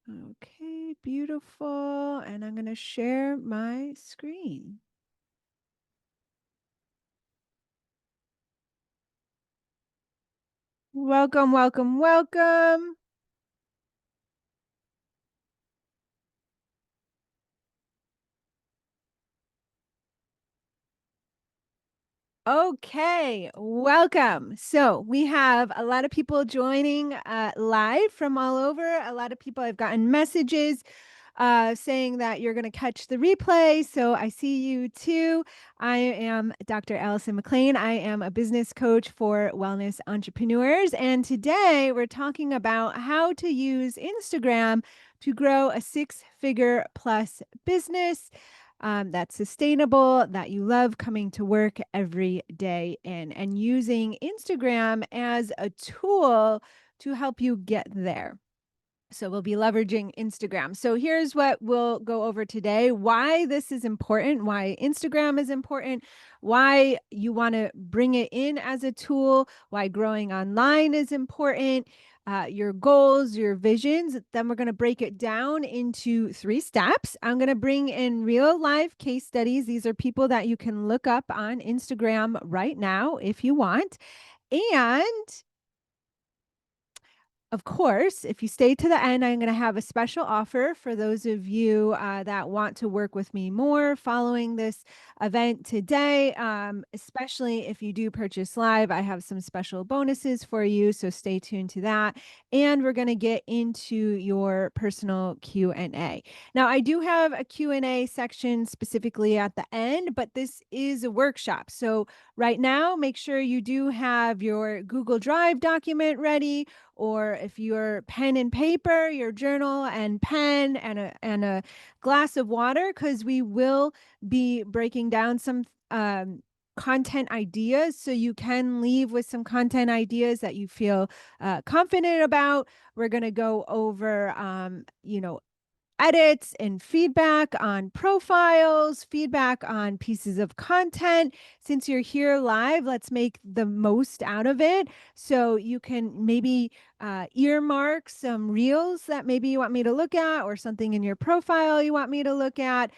Okay, beautiful. And I'm going to share my screen. Welcome, welcome, welcome. Okay, welcome. So we have a lot of people joining live from all over. A lot of people I've gotten messages saying that you're going to catch the replay. So I see you too. I am Dr. Allison McLean. I am a business coach for wellness entrepreneurs. And today we're talking about how to use Instagram to grow a six-figure plus business that's sustainable, that you love coming to work every day in, and using Instagram as a tool to help you get there. So we'll be leveraging Instagram. So here's what we'll go over today: why this is important, why Instagram is important, why you want to bring it in as a tool, why growing online is important, your goals, your visions. Then we're going to break it down into 3 steps. I'm going to bring in real life case studies. These are people that you can look up on Instagram right now if you want. And of course, if you stay to the end, I'm going to have a special offer for those of you that want to work with me more following this event today. Especially if you do purchase live, I have some special bonuses for you, so stay tuned to that. And we're going to get into your personal Q&A. Now, I do have a Q&A section specifically at the end, but this is a workshop. So right now, make sure you do have your Google Drive document ready, or if you're pen and paper, your journal and pen and a glass of water, because we will be breaking down some content ideas, so you can leave with some content ideas that you feel confident about. We're going to go over edits and feedback on profiles, feedback on pieces of content. Since you're here live, let's make the most out of it. So you can maybe earmark some reels that maybe you want me to look at, or something in your profile you want me to look at.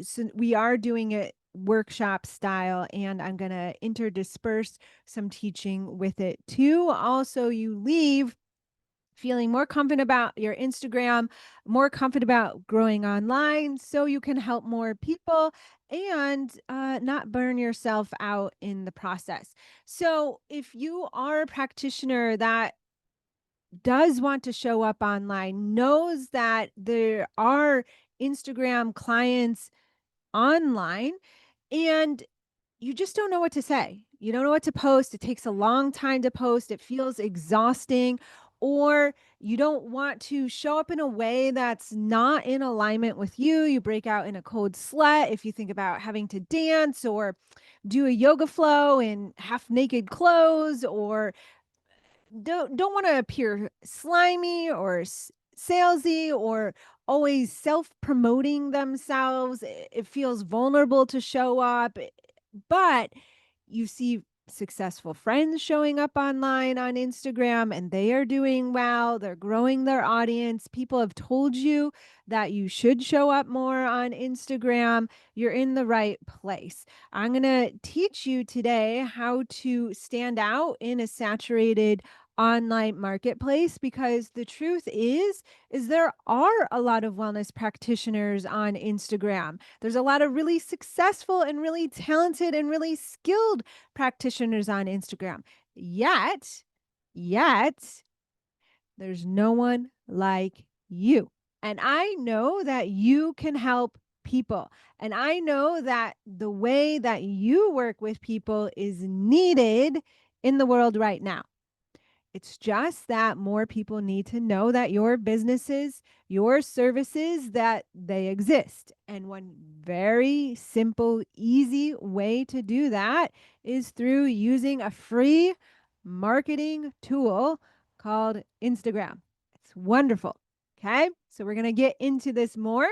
So we are doing it workshop style, and I'm going to interdisperse some teaching with it too. Also, you leave feeling more confident about your Instagram, more confident about growing online, so you can help more people and not burn yourself out in the process. So, if you are a practitioner that does want to show up online, knows that there are Instagram clients online, and you just don't know what to say. You don't know what to post. It takes a long time to post. It feels exhausting, or you don't want to show up in a way that's not in alignment with you. You break out in a cold sweat if you think about having to dance or do a yoga flow in half naked clothes, or don't want to appear slimy or salesy, or always self-promoting themselves. It feels vulnerable to show up, but you see successful friends showing up online on Instagram, and they are doing well. They're growing their audience. People have told you that you should show up more on Instagram. You're in the right place. I'm going to teach you today how to stand out in a saturated online marketplace, because the truth is there are a lot of wellness practitioners on Instagram. There's a lot of really successful and really talented and really skilled practitioners on Instagram. Yet there's no one like you. And I know that you can help people. And I know that the way that you work with people is needed in the world right now. It's just that more people need to know that your businesses, your services, that they exist. And one very simple, easy way to do that is through using a free marketing tool called Instagram. It's wonderful. Okay. So we're going to get into this more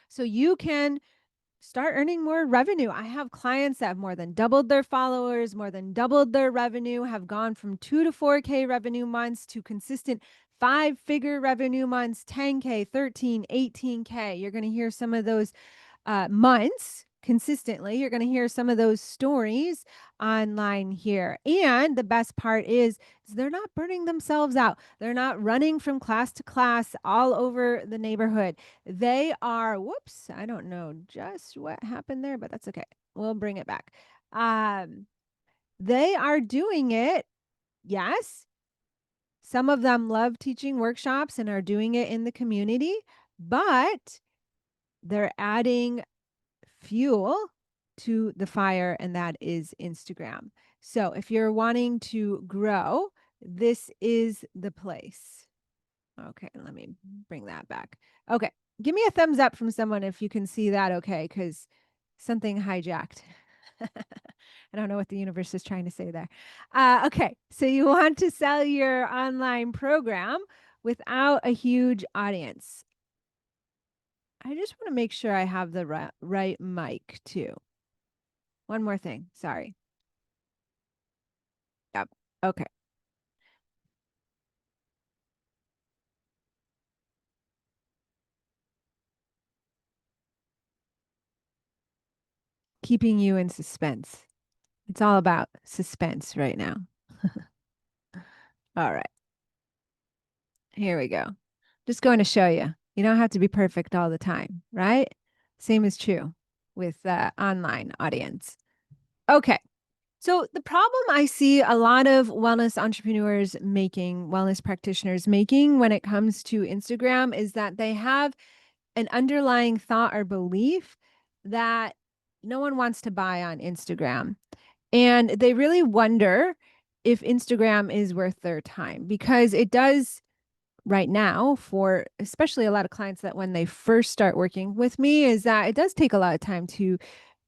so you can start earning more revenue. I have clients that have more than doubled their followers, more than doubled their revenue, have gone from 2 to 4K revenue months to consistent 5-figure revenue months, 10K, 13, 18K. You're going to hear some of those months consistently. You're going to hear some of those stories online here. And the best part is they're not burning themselves out. They're not running from class to class all over the neighborhood. They are, whoops, I don't know just what happened there, but that's okay. We'll bring it back. They are doing it. Yes. Some of them love teaching workshops and are doing it in the community, but they're adding fuel to the fire, and that is Instagram. So if you're wanting to grow, this is the place. Okay, let me bring that back. Okay, give me a thumbs up from someone if you can see that okay, because something hijacked. I don't know what the universe is trying to say there. Okay, so you want to sell your online program without a huge audience. I just want to make sure I have the right mic too. One more thing. Sorry. Yep. Okay. Keeping you in suspense. It's all about suspense right now. All right. Here we go. Just going to show you. You don't have to be perfect all the time, right? Same is true with the online audience. Okay. So the problem I see a lot of wellness entrepreneurs making, wellness practitioners making when it comes to Instagram is that they have an underlying thought or belief that no one wants to buy on Instagram. And they really wonder if Instagram is worth their time because it does right now for especially a lot of clients that when they first start working with me is that it does take a lot of time to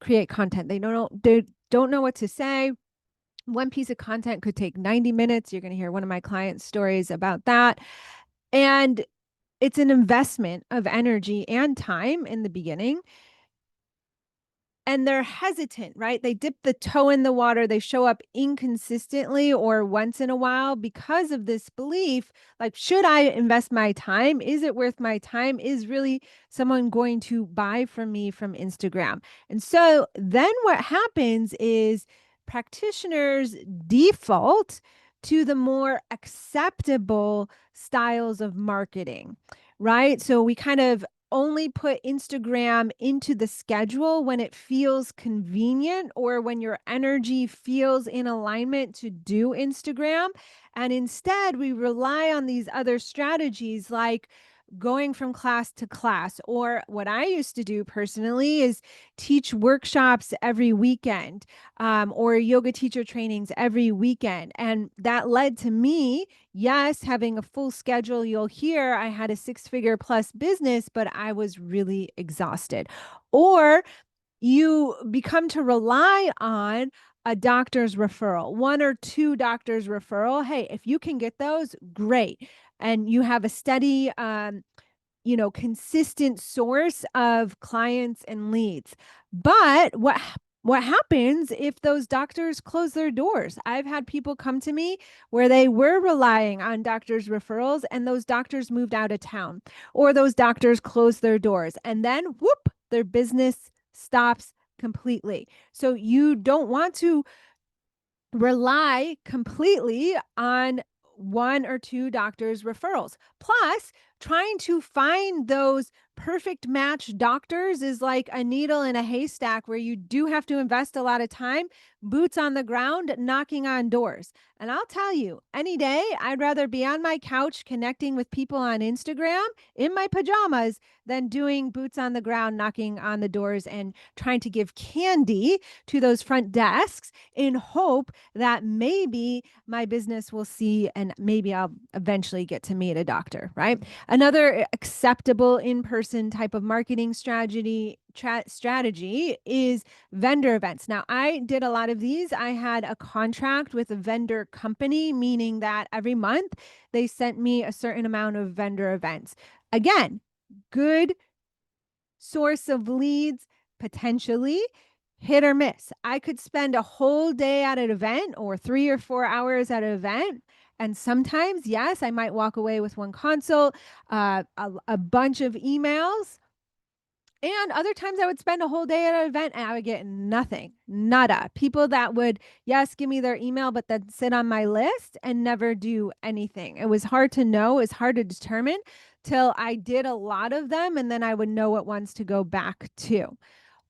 create content. They don't know what to say. One piece of content could take 90 minutes. You're going to hear one of my clients' stories about that. And it's an investment of energy and time in the beginning. And they're hesitant, right? They dip the toe in the water. They show up inconsistently or once in a while because of this belief like, should I invest my time? Is it worth my time? Is really someone going to buy from me from Instagram? And so then what happens is practitioners default to the more acceptable styles of marketing, right? So we kind of only put Instagram into the schedule when it feels convenient or when your energy feels in alignment to do Instagram. And instead, we rely on these other strategies like going from class to class. Or what I used to do personally is teach workshops every weekend or yoga teacher trainings every weekend. And that led to me, yes, having a full schedule. You'll hear I had a 6-figure plus business, but I was really exhausted. Or you become to rely on a doctor's referral, 1 or 2 doctors referral. Hey, if you can get those, great. And you have a steady, consistent source of clients and leads. But what happens if those doctors close their doors? I've had people come to me where they were relying on doctors' referrals and those doctors moved out of town or those doctors closed their doors and then whoop, their business stops completely. So you don't want to rely completely on 1 or 2 doctors' referrals. Plus, trying to find those perfect match doctors is like a needle in a haystack where you do have to invest a lot of time, boots on the ground, knocking on doors. And I'll tell you, any day, I'd rather be on my couch connecting with people on Instagram in my pajamas than doing boots on the ground, knocking on the doors and trying to give candy to those front desks in hope that maybe my business will see and maybe I'll eventually get to meet a doctor, right? Another acceptable in-person type of marketing strategy is vendor events. Now, I did a lot of these. I had a contract with a vendor company, meaning that every month they sent me a certain amount of vendor events. Again, good source of leads, potentially hit or miss. I could spend a whole day at an event or 3 or 4 hours at an event. And sometimes, yes, I might walk away with one consult, a bunch of emails. And other times I would spend a whole day at an event and I would get nothing, nada. People that would, yes, give me their email, but then sit on my list and never do anything. It was hard to know, it's hard to determine till I did a lot of them. And then I would know what ones to go back to.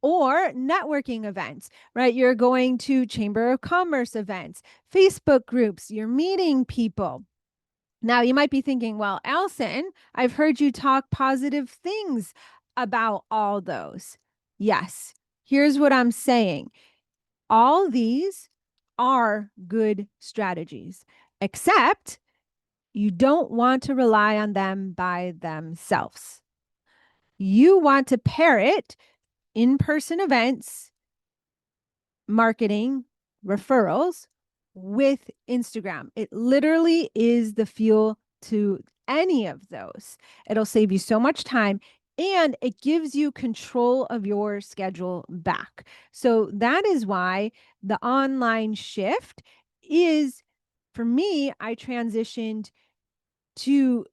Or networking events, right? You're going to Chamber of Commerce events, Facebook groups, you're meeting people. Now, you might be thinking, well, Alison, I've heard you talk positive things about all those. Yes, here's what I'm saying. All these are good strategies, except you don't want to rely on them by themselves. You want to pair it in-person events, marketing, referrals with Instagram. It literally is the fuel to any of those. It'll save you so much time and it gives you control of your schedule back. So that is why the online shift is, for me, I transitioned to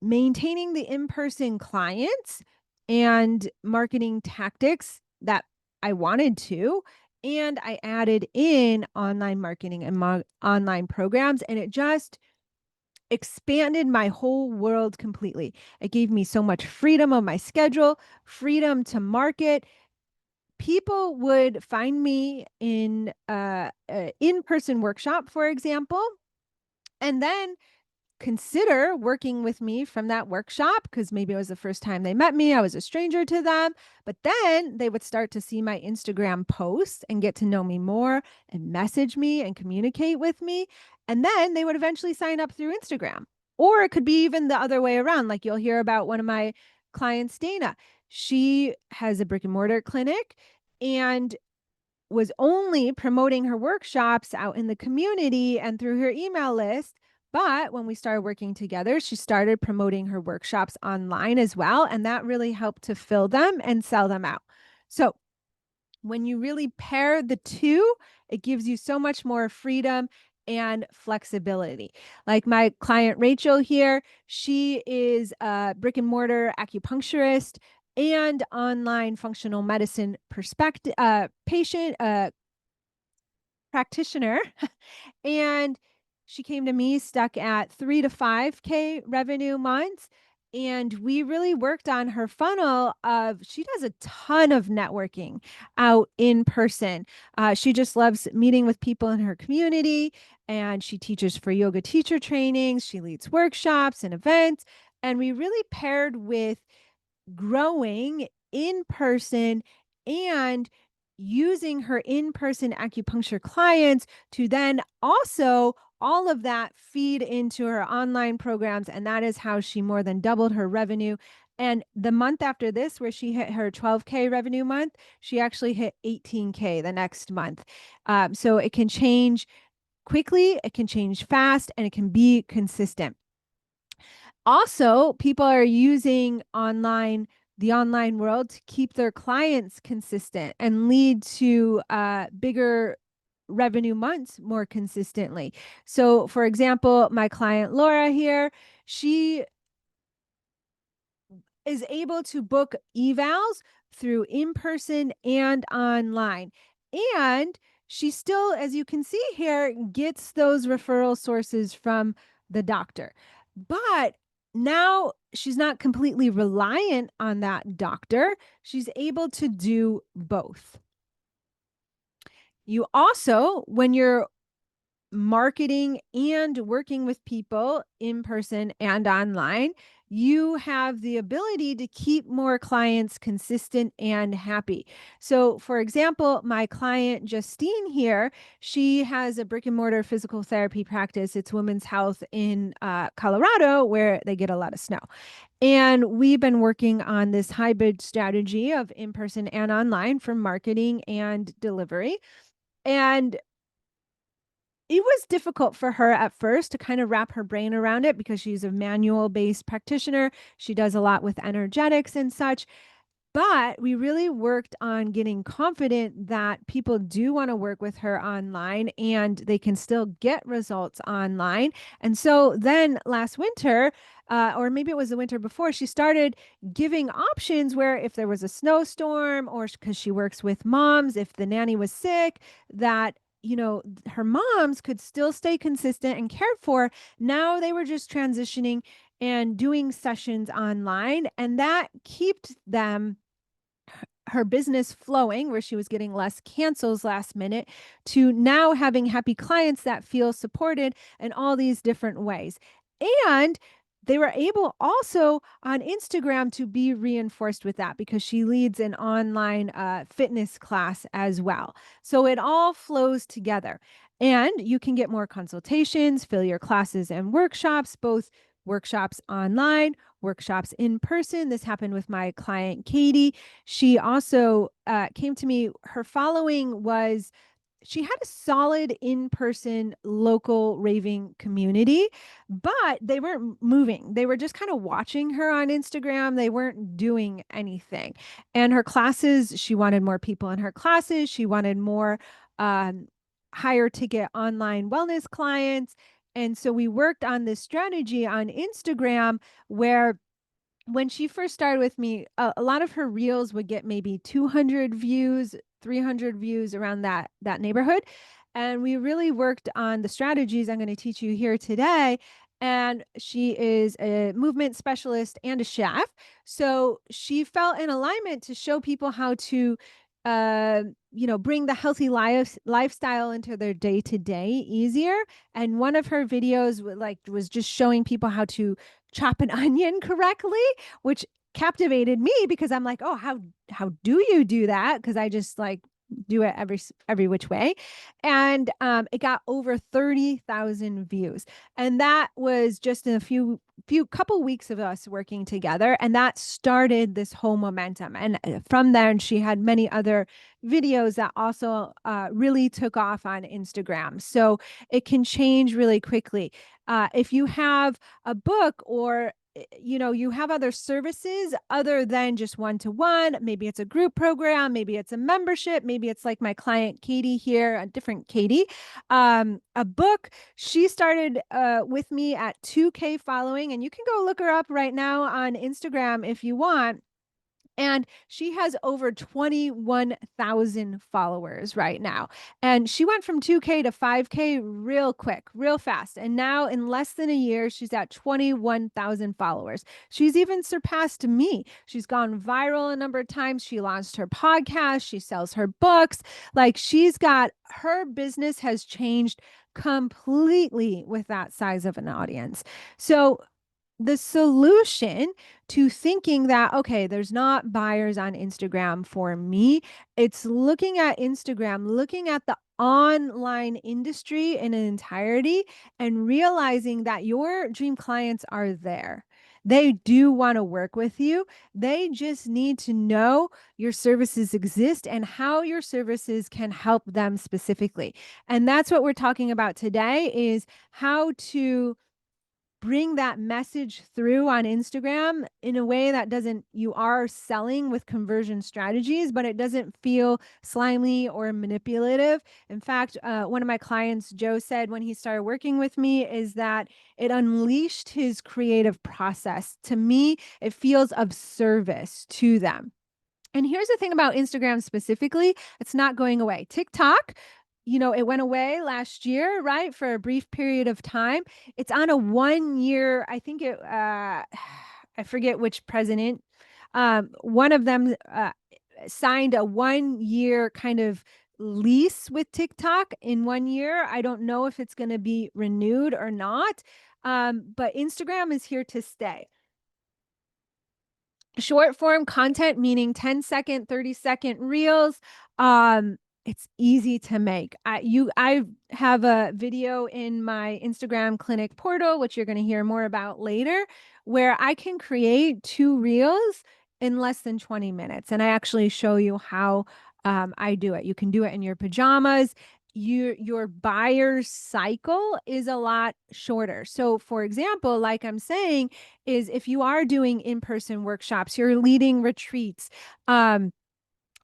maintaining the in-person clients and marketing tactics that I wanted to. And I added in online marketing and online programs, and it just expanded my whole world completely. It gave me so much freedom on my schedule, freedom to market. People would find me in an in-person workshop, for example, and then consider working with me from that workshop because maybe it was the first time they met me. I was a stranger to them. But then they would start to see my Instagram posts and get to know me more and message me and communicate with me. And then they would eventually sign up through Instagram. Or it could be even the other way around. Like you'll hear about one of my clients, Dana. She has a brick and mortar clinic and was only promoting her workshops out in the community and through her email list. But when we started working together, she started promoting her workshops online as well. And that really helped to fill them and sell them out. So when you really pair the two, it gives you so much more freedom and flexibility. Like my client Rachel here, she is a brick and mortar acupuncturist and online functional medicine perspective patient practitioner. And she came to me stuck at 3 to 5K revenue months. And we really worked on her funnel of, she does a ton of networking out in person. She just loves meeting with people in her community and she teaches for yoga teacher trainings. She leads workshops and events. And we really paired with growing in person and using her in-person acupuncture clients to then also all of that feed into her online programs. And that is how she more than doubled her revenue. And the month after this, where she hit her 12K revenue month, she actually hit 18K the next month. So it can change quickly, it can change fast, and it can be consistent. Also, people are using the online world to keep their clients consistent and lead to bigger revenue months more consistently. So, for example, my client Laura here, she is able to book evals through in person and online. And she still, as you can see here, gets those referral sources from the doctor. But now she's not completely reliant on that doctor. She's able to do both. You also, when you're marketing and working with people in person and online, you have the ability to keep more clients consistent and happy. So, for example, my client Justine here, she has a brick and mortar physical therapy practice. It's women's health in Colorado, where they get a lot of snow. And we've been working on this hybrid strategy of in person and online for marketing and delivery. And it was difficult for her at first to kind of wrap her brain around it because she's a manual based practitioner. She does a lot with energetics and such. But we really worked on getting confident that people do want to work with her online and they can still get results online. And so then last winter, or maybe it was the winter before, she started giving options where if there was a snowstorm, or because she works with moms, if the nanny was sick, that her moms could still stay consistent and cared for. Now they were just transitioning and doing sessions online, and that kept them her business flowing, where she was getting less cancels last minute, to now having happy clients that feel supported in all these different ways. And they were able also on Instagram to be reinforced with that, because she leads an online fitness class as well. So it all flows together. And you can get more consultations, fill your classes and workshops, both workshops online, workshops in person. This happened with my client, Katie. She also came to me. Her following was, she had a solid in-person local raving community, but they weren't moving. They were just kind of watching her on Instagram. They weren't doing anything. And her classes, she wanted more people in her classes. She wanted more um, higher ticket online wellness clients. And so we worked on this strategy on Instagram where, when she first started with me, a lot of her reels would get maybe 200 views, 300 views, around that neighborhood. And we really worked on the strategies I'm going to teach you here today. And she is a movement specialist and a chef. So she felt in alignment to show people how to bring the healthy lifestyle into their day to day easier. And one of her videos was just showing people how to chop an onion correctly, which captivated me, because I'm like, oh, how do you do that? Because I just do it every which way. And it got over 30,000 views, and that was just in a few couple weeks of us working together, and that started this whole momentum. And from there, and she had many other videos that also really took off on Instagram. So it can change really quickly. If you have a book, or you have other services other than just one-to-one, maybe it's a group program, maybe it's a membership, maybe it's like my client Katie here, a different Katie, a book. She started with me at 2K following, and you can go look her up right now on Instagram if you want. And she has over 21,000 followers right now. And she went from 2K to 5K real quick, real fast. And now, in less than a year, she's at 21,000 followers. She's even surpassed me. She's gone viral a number of times. She launched her podcast. She sells her books. Her business has changed completely with that size of an audience. So the solution to thinking that, okay, there's not buyers on Instagram for me, it's looking at Instagram, looking at the online industry in an entirety, and realizing that your dream clients are there. They do want to work with you. They just need to know your services exist and how your services can help them specifically. And that's what we're talking about today, is how to bring that message through on Instagram in a way that doesn't, you are selling with conversion strategies, but it doesn't feel slimy or manipulative. In fact, one of my clients, Joe, said when he started working with me is that it unleashed his creative process. To me, it feels of service to them. And here's the thing about Instagram specifically, it's not going away. TikTok, it went away last year, right? For a brief period of time. It's on a 1 year, I think I forget which president. One of them signed a 1 year kind of lease with TikTok in 1 year. I don't know if it's going to be renewed or not. But Instagram is here to stay. Short form content, meaning 10-second, 30-second reels. It's easy to make. I have a video in my Instagram clinic portal, which you're going to hear more about later, where I can create 2 reels in less than 20 minutes. And I actually show you how I do it. You can do it in your pajamas. your buyer's cycle is a lot shorter. So for example, like I'm saying, is if you are doing in-person workshops, you're leading retreats, and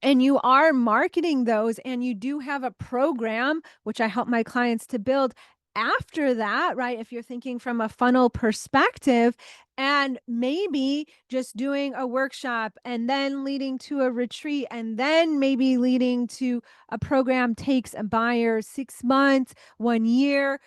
you are marketing those, and you do have a program, which I help my clients to build after that, right? If you're thinking from a funnel perspective, and maybe just doing a workshop and then leading to a retreat and then maybe leading to a program takes a buyer 6 months, 1 year.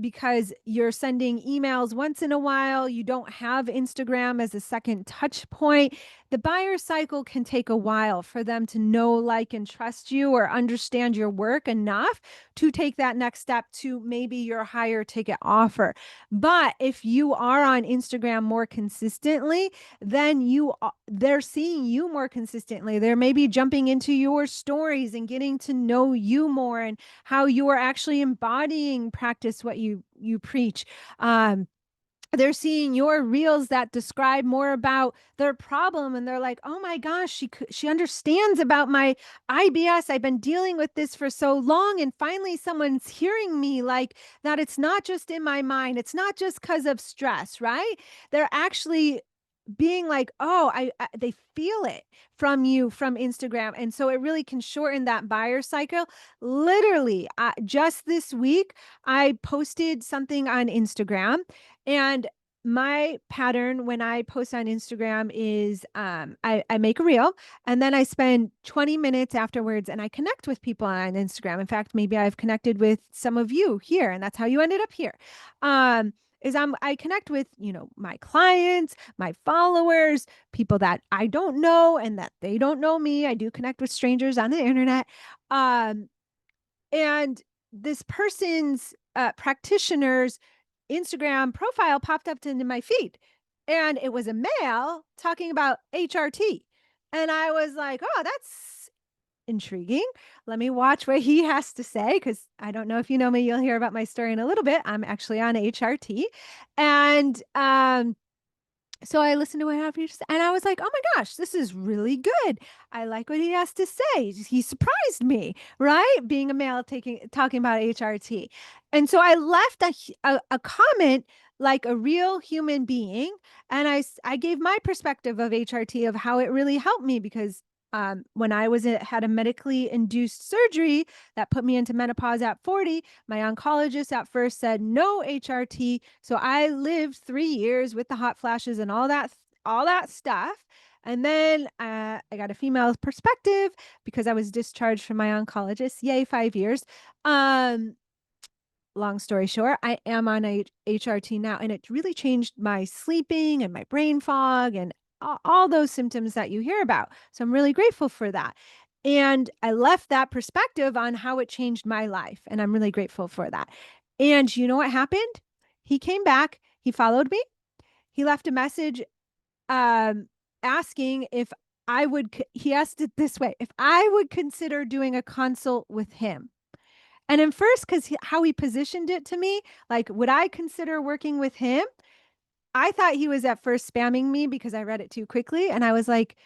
Because you're sending emails once in a while, you don't have Instagram as a second touch point. The buyer cycle can take a while for them to know, like, and trust you or understand your work enough to take that next step to maybe your higher ticket offer. But if you are on Instagram more consistently, then they're seeing you more consistently. They're maybe jumping into your stories and getting to know you more, and how you are actually embodying practice what you preach. They're seeing your reels that describe more about their problem, and they're like, oh my gosh, she understands about my IBS. I've been dealing with this for so long, and finally someone's hearing me, like, that it's not just in my mind, it's not just because of stress, right? They're actually being like, oh, they feel it from you from Instagram. And so it really can shorten that buyer cycle. Literally, just this week, I posted something on Instagram, and my pattern when I post on Instagram is I make a reel, and then I spend 20 minutes afterwards and I connect with people on Instagram. In fact, maybe I've connected with some of you here, and that's how you ended up here. I connect with, my clients, my followers, people that I don't know and that they don't know me. I do connect with strangers on the internet. Um, and this person's practitioner's Instagram profile popped up into my feed, and it was a male talking about HRT. And I was like, oh, that's intriguing. Let me watch what he has to say, because I don't know if you know me, you'll hear about my story in a little bit. I'm actually on HRT. And so I listened to what happened, and I was like, oh my gosh, this is really good. I like what he has to say. He surprised me, right? Being a male talking about HRT. And so I left a comment like a real human being. And I gave my perspective of HRT, of how it really helped me, because when I had a medically induced surgery that put me into menopause at 40, my oncologist at first said no HRT. So I lived 3 years with the hot flashes and all that stuff. And then I got a female perspective because I was discharged from my oncologist. Yay, 5 years. Long story short, I am on HRT now, and it really changed my sleeping and my brain fog and all those symptoms that you hear about. So I'm really grateful for that. And I left that perspective on how it changed my life, and I'm really grateful for that. And you know what happened? He came back, he followed me, he left a message um, asking if he asked it this way, if I would consider doing a consult with him. And at first, because how he positioned it to me, like, would I consider working with him? I thought he was at first spamming me because I read it too quickly. And I was like,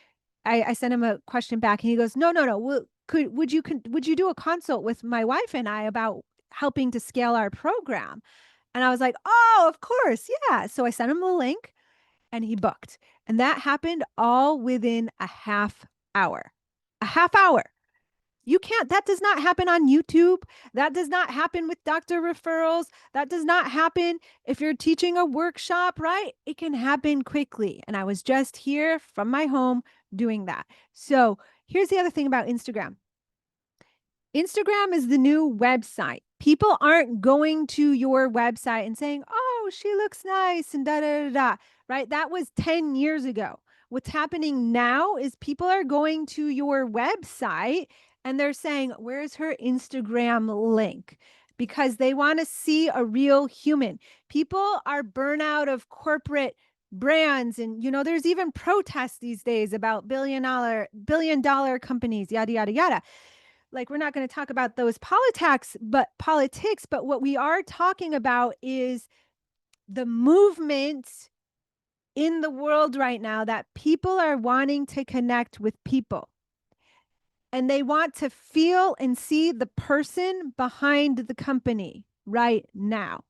I sent him a question back, and he goes, no, no, no. Would you do a consult with my wife and I about helping to scale our program? And I was like, oh, of course. Yeah. So I sent him the link, and he booked. And that happened all within a half hour. A half hour. That does not happen on YouTube. That does not happen with doctor referrals. That does not happen if you're teaching a workshop, right? It can happen quickly. And I was just here from my home doing that. So here's the other thing about Instagram. Instagram is the new website. People aren't going to your website and saying, oh, she looks nice and da da da da, right? That was 10 years ago. What's happening now is people are going to your website and they're saying, where's her Instagram link? Because they want to see a real human. People are burnout of corporate brands. And, there's even protests these days about billion dollar companies, yada, yada, yada. Like, we're not going to talk about those politics, but what we are talking about is the movement in the world right now, that people are wanting to connect with people. and they want to feel and see the person behind the company right now.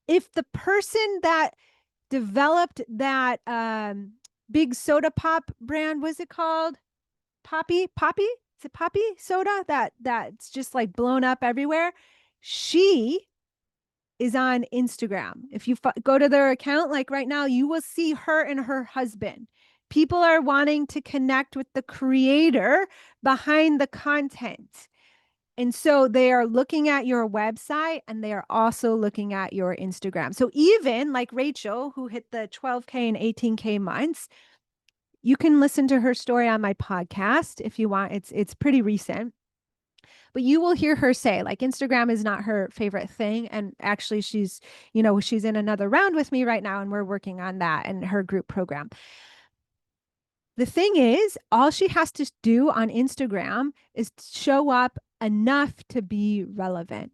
If the person that developed that big soda pop brand, was it called? Poppy? Is it Poppy soda that's just like blown up everywhere? She is on Instagram. If you go to their account, like right now, you will see her and her husband. People are wanting to connect with the creator behind the content. And so they are looking at your website and they are also looking at your Instagram. So even like Rachel, who hit the 12K and 18K months, you can listen to her story on my podcast if you want. It's pretty recent. But you will hear her say like Instagram is not her favorite thing, and actually she's in another round with me right now and we're working on that and her group program. The thing is, all she has to do on Instagram is show up enough to be relevant,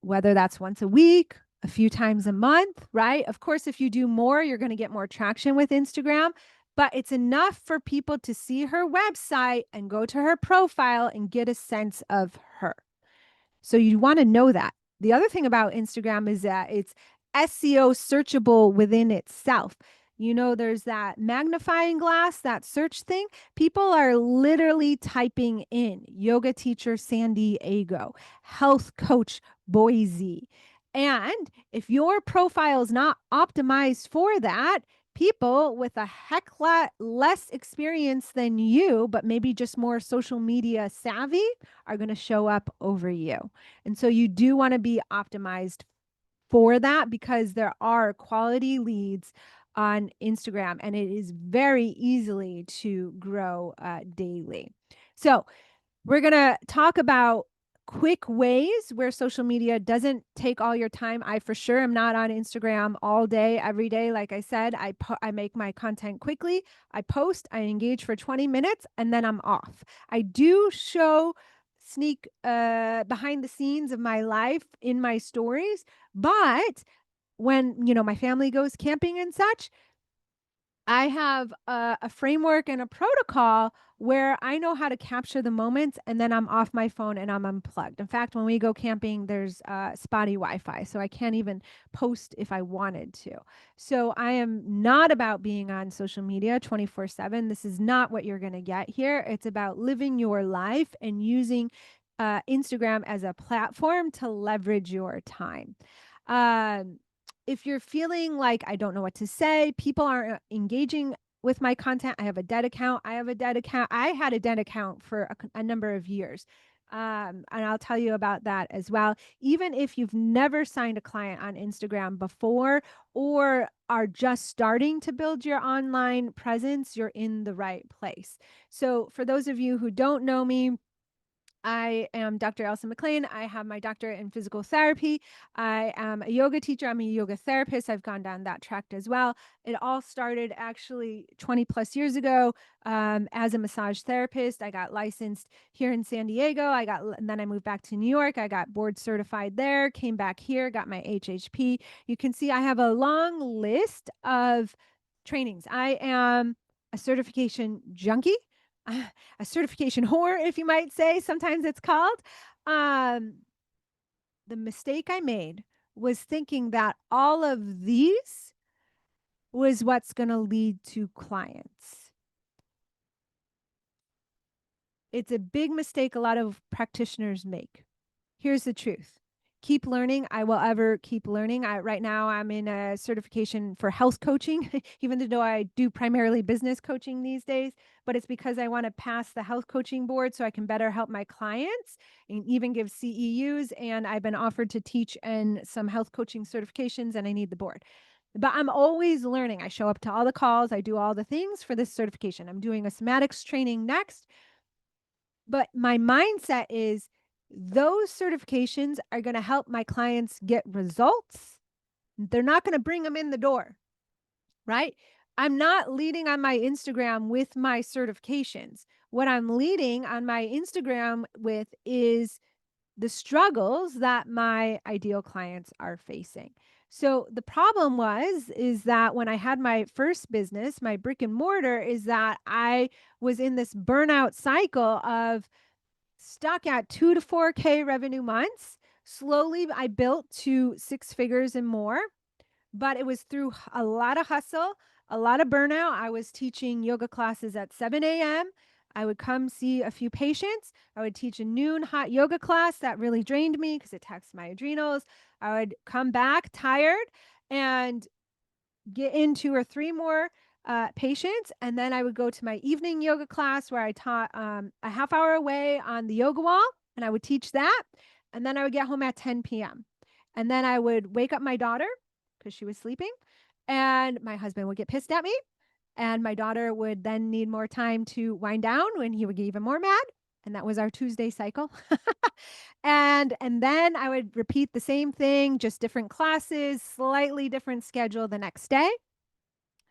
whether that's once a week, a few times a month, right? Of course, if you do more, you're going to get more traction with Instagram, but it's enough for people to see her website and go to her profile and get a sense of her. So you want to know that. The other thing about Instagram is that it's SEO searchable within itself. There's that magnifying glass, that search thing. People are literally typing in yoga teacher San Diego, health coach Boise. And if your profile is not optimized for that, people with a heck lot less experience than you, but maybe just more social media savvy, are going to show up over you. And so you do want to be optimized for that, because there are quality leads on Instagram and it is very easily to grow daily. So we're going to talk about quick ways where social media doesn't take all your time. I for sure am not on Instagram all day, every day. Like I said, I make my content quickly. I post, I engage for 20 minutes, and then I'm off. I do show sneak behind the scenes of my life in my stories, but when, my family goes camping and such, I have a framework and a protocol where I know how to capture the moments, and then I'm off my phone and I'm unplugged. In fact, when we go camping, there's spotty Wi-Fi, so I can't even post if I wanted to. So I am not about being on social media 24/7. This is not what you're going to get here. It's about living your life and using Instagram as a platform to leverage your time. Um, if you're feeling like I don't know what to say, people aren't engaging with my content, I have a dead account. I had a dead account for a number of years. And I'll tell you about that as well. Even if you've never signed a client on Instagram before or are just starting to build your online presence, you're in the right place. So for those of you who don't know me, I am Dr. Elsa McLean. I have my doctorate in physical therapy. I am a yoga teacher. I'm a yoga therapist. I've gone down that track as well. It all started actually 20 plus years ago as a massage therapist. I got licensed here in San Diego. And then I moved back to New York. I got board certified there, came back here, got my HHP. You can see I have a long list of trainings. I am a certification junkie. A certification whore, if you might say, sometimes it's called. Um, the mistake I made was thinking that all of these was what's going to lead to clients. It's a big mistake a lot of practitioners make. Here's the truth. Keep learning. I will ever keep learning. Right now, I'm in a certification for health coaching, even though I do primarily business coaching these days. But it's because I want to pass the health coaching board so I can better help my clients and even give CEUs. And I've been offered to teach in some health coaching certifications, and I need the board. But I'm always learning. I show up to all the calls. I do all the things for this certification. I'm doing a somatics training next. But my mindset is those certifications are going to help my clients get results. They're not going to bring them in the door, right? I'm not leading on my Instagram with my certifications. What I'm leading on my Instagram with is the struggles that my ideal clients are facing. So the problem is that when I had my first business, my brick and mortar, is that I was in this burnout cycle of stuck at 2 to 4K revenue months. Slowly, I built to 6 figures and more, but it was through a lot of hustle, a lot of burnout. I was teaching yoga classes at 7 a.m. I would come see a few patients. I would teach a noon hot yoga class that really drained me because it taxed my adrenals. I would come back tired and get in 2 or 3 more patients. And then I would go to my evening yoga class where I taught a half hour away on the yoga wall, and I would teach that. And then I would get home at 10 p.m. And then I would wake up my daughter because she was sleeping, and my husband would get pissed at me. And my daughter would then need more time to wind down when he would get even more mad. And that was our Tuesday cycle. And then I would repeat the same thing, just different classes, slightly different schedule the next day.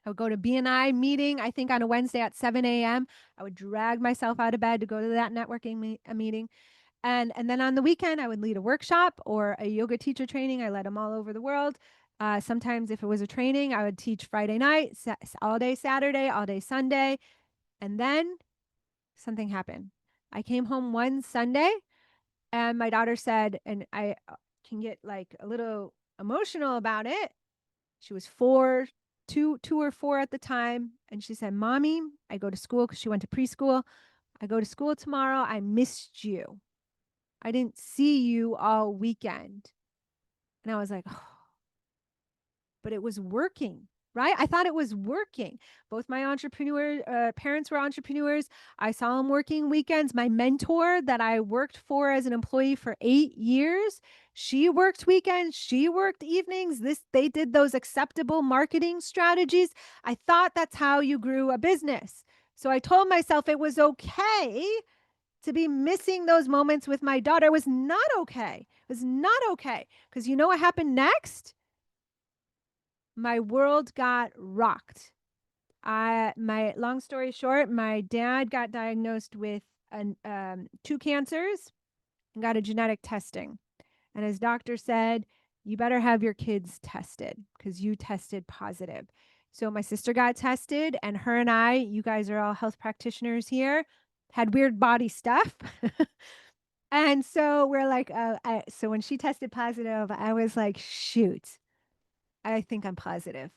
I would go to BNI meeting, I think on a Wednesday at 7 a.m. I would drag myself out of bed to go to that networking meeting. And then on the weekend, I would lead a workshop or a yoga teacher training. I led them all over the world. Sometimes if it was a training, I would teach Friday night, all day Saturday, all day Sunday. And then something happened. I came home one Sunday and my daughter said, and I can get like a little emotional about it. She was 4, 2 or 4 at the time. And she said, Mommy, I go to school because she went to preschool. I go to school tomorrow. I missed you. I didn't see you all weekend. And I was like, oh, but it was working, right? I thought it was working. Both my parents were entrepreneurs. I saw them working weekends. My mentor that I worked for as an employee for 8 years, she worked weekends. She worked evenings. They did those acceptable marketing strategies. I thought that's how you grew a business. So I told myself it was okay to be missing those moments with my daughter. It was not okay. It was not okay. Because you know what happened next? My world got rocked. My long story short, my dad got diagnosed with 2 cancers and got a genetic testing. And his doctor said, you better have your kids tested because you tested positive. So my sister got tested, and her and I, you guys are all health practitioners here, had weird body stuff. And so we're like, so when she tested positive, I was like, shoot, I think I'm positive.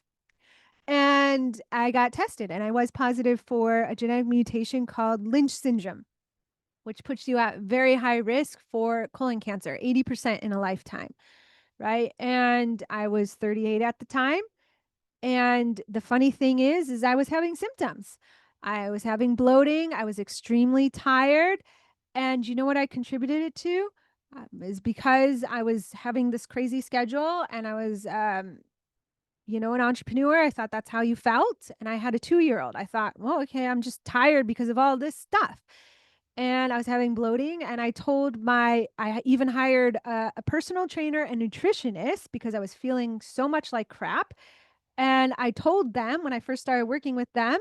And I got tested, and I was positive for a genetic mutation called Lynch syndrome, which puts you at very high risk for colon cancer, 80% in a lifetime. Right. And I was 38 at the time. And the funny thing is I was having symptoms. I was having bloating. I was extremely tired. And you know what I contributed it to? Is because I was having this crazy schedule, and I was, an entrepreneur. I thought that's how you felt. And I had a 2-year-old. I thought, well, okay, I'm just tired because of all this stuff. And I was having bloating. And I even hired a personal trainer and nutritionist because I was feeling so much like crap. And I told them when I first started working with them,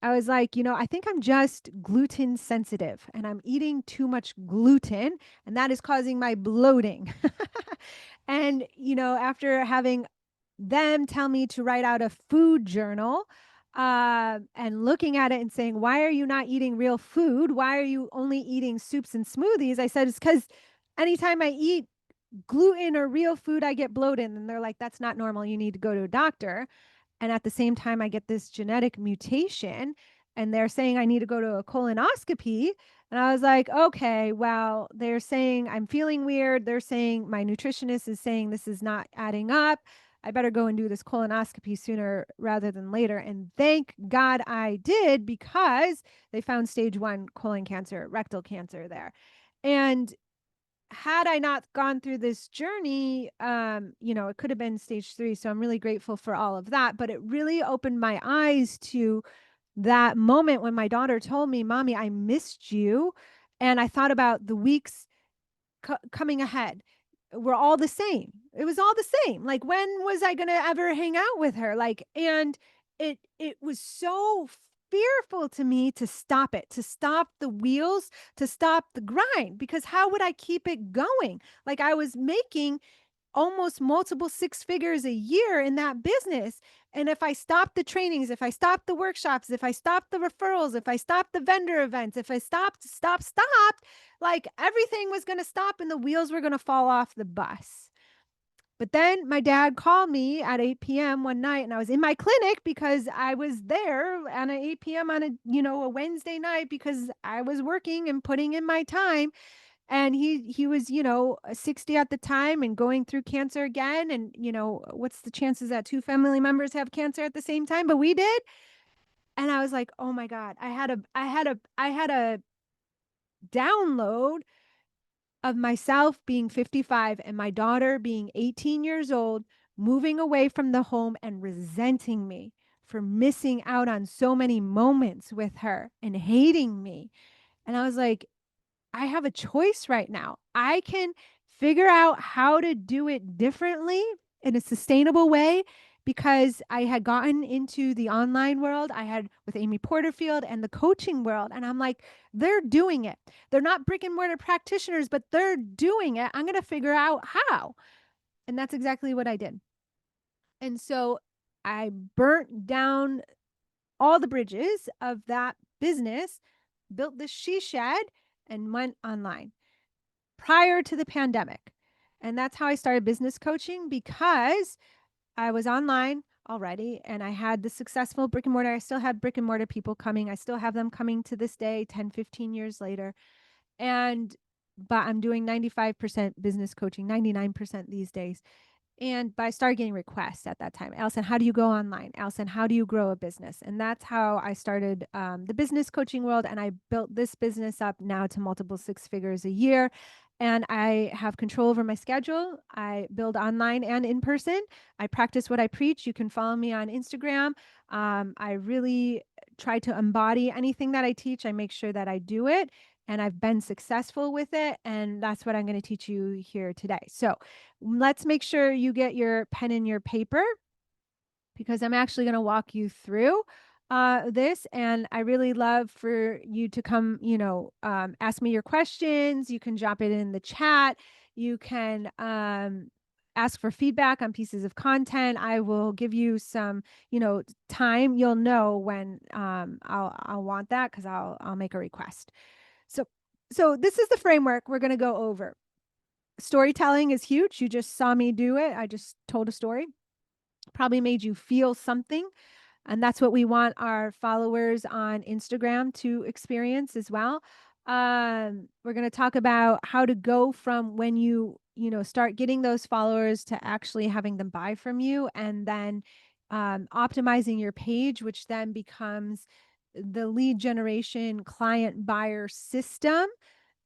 I was like, I think I'm just gluten sensitive and I'm eating too much gluten, and that is causing my bloating. And, after having them tell me to write out a food journal, and looking at it and saying, why are you not eating real food? Why are you only eating soups and smoothies? I said, it's because anytime I eat gluten or real food, I get bloated. And they're like, that's not normal. You need to go to a doctor. And at the same time, I get this genetic mutation, and they're saying I need to go to a colonoscopy. And I was like, okay, well, they're saying I'm feeling weird. They're saying my nutritionist is saying this is not adding up. I better go and do this colonoscopy sooner rather than later. And thank God I did, because they found stage 1 colon cancer, rectal cancer there. And had I not gone through this journey, it could have been stage 3. So I'm really grateful for all of that. But it really opened my eyes to that moment when my daughter told me, Mommy, I missed you. And I thought about the weeks coming ahead. We're all the same. It was all the same. Like, when was I going to ever hang out with her? Like, and it was so fearful to me to stop it, to stop the wheels, to stop the grind, because how would I keep it going? Like, I was making almost multiple 6 figures a year in that business. And if I stopped the trainings, if I stopped the workshops, if I stopped the referrals, if I stopped the vendor events, if I stopped, like everything was going to stop and the wheels were going to fall off the bus. But then my dad called me at 8 p.m. one night and I was in my clinic because I was there at 8 p.m. on a Wednesday night because I was working and putting in my time. And he was 60 at the time and going through cancer again. And what's the chances that two family members have cancer at the same time? But we did. And I was like, oh my God, I had a download of myself being 55 and my daughter being 18 years old, moving away from the home and resenting me for missing out on so many moments with her and hating me. And I was like, I have a choice right now. I can figure out how to do it differently in a sustainable way because I had gotten into the online world. I had with Amy Porterfield and the coaching world. And I'm like, they're doing it. They're not brick and mortar practitioners, but they're doing it. I'm going to figure out how. And that's exactly what I did. And so I burnt down all the bridges of that business, built this she shed, and went online prior to the pandemic. And that's how I started business coaching because I was online already and I had the successful brick and mortar. I still had brick and mortar people coming. I still have them coming to this day, 10, 15 years later. And, but I'm doing 95% business coaching, 99% these days. But I started getting requests at that time. Allison, how do you go online? Allison, how do you grow a business? And that's how I started the business coaching world. And I built this business up now to multiple six figures a year. And I have control over my schedule. I build online and in person. I practice what I preach. You can follow me on Instagram. I really try to embody anything that I teach. I make sure that I do it. And I've been successful with it. And that's what I'm going to teach you here today. So let's make sure you get your pen and your paper because I'm actually going to walk you through this. And I really love for you to come, ask me your questions. You can drop it in the chat. You can ask for feedback on pieces of content. I will give you some, time. You'll know when I'll want that because I'll make a request. So this is the framework we're going to go over. Storytelling is huge. You just saw me do it. I just told a story. Probably made you feel something. And that's what we want our followers on Instagram to experience as well. We're going to talk about how to go from when start getting those followers to actually having them buy from you, and then optimizing your page, which then becomes the lead generation client buyer system,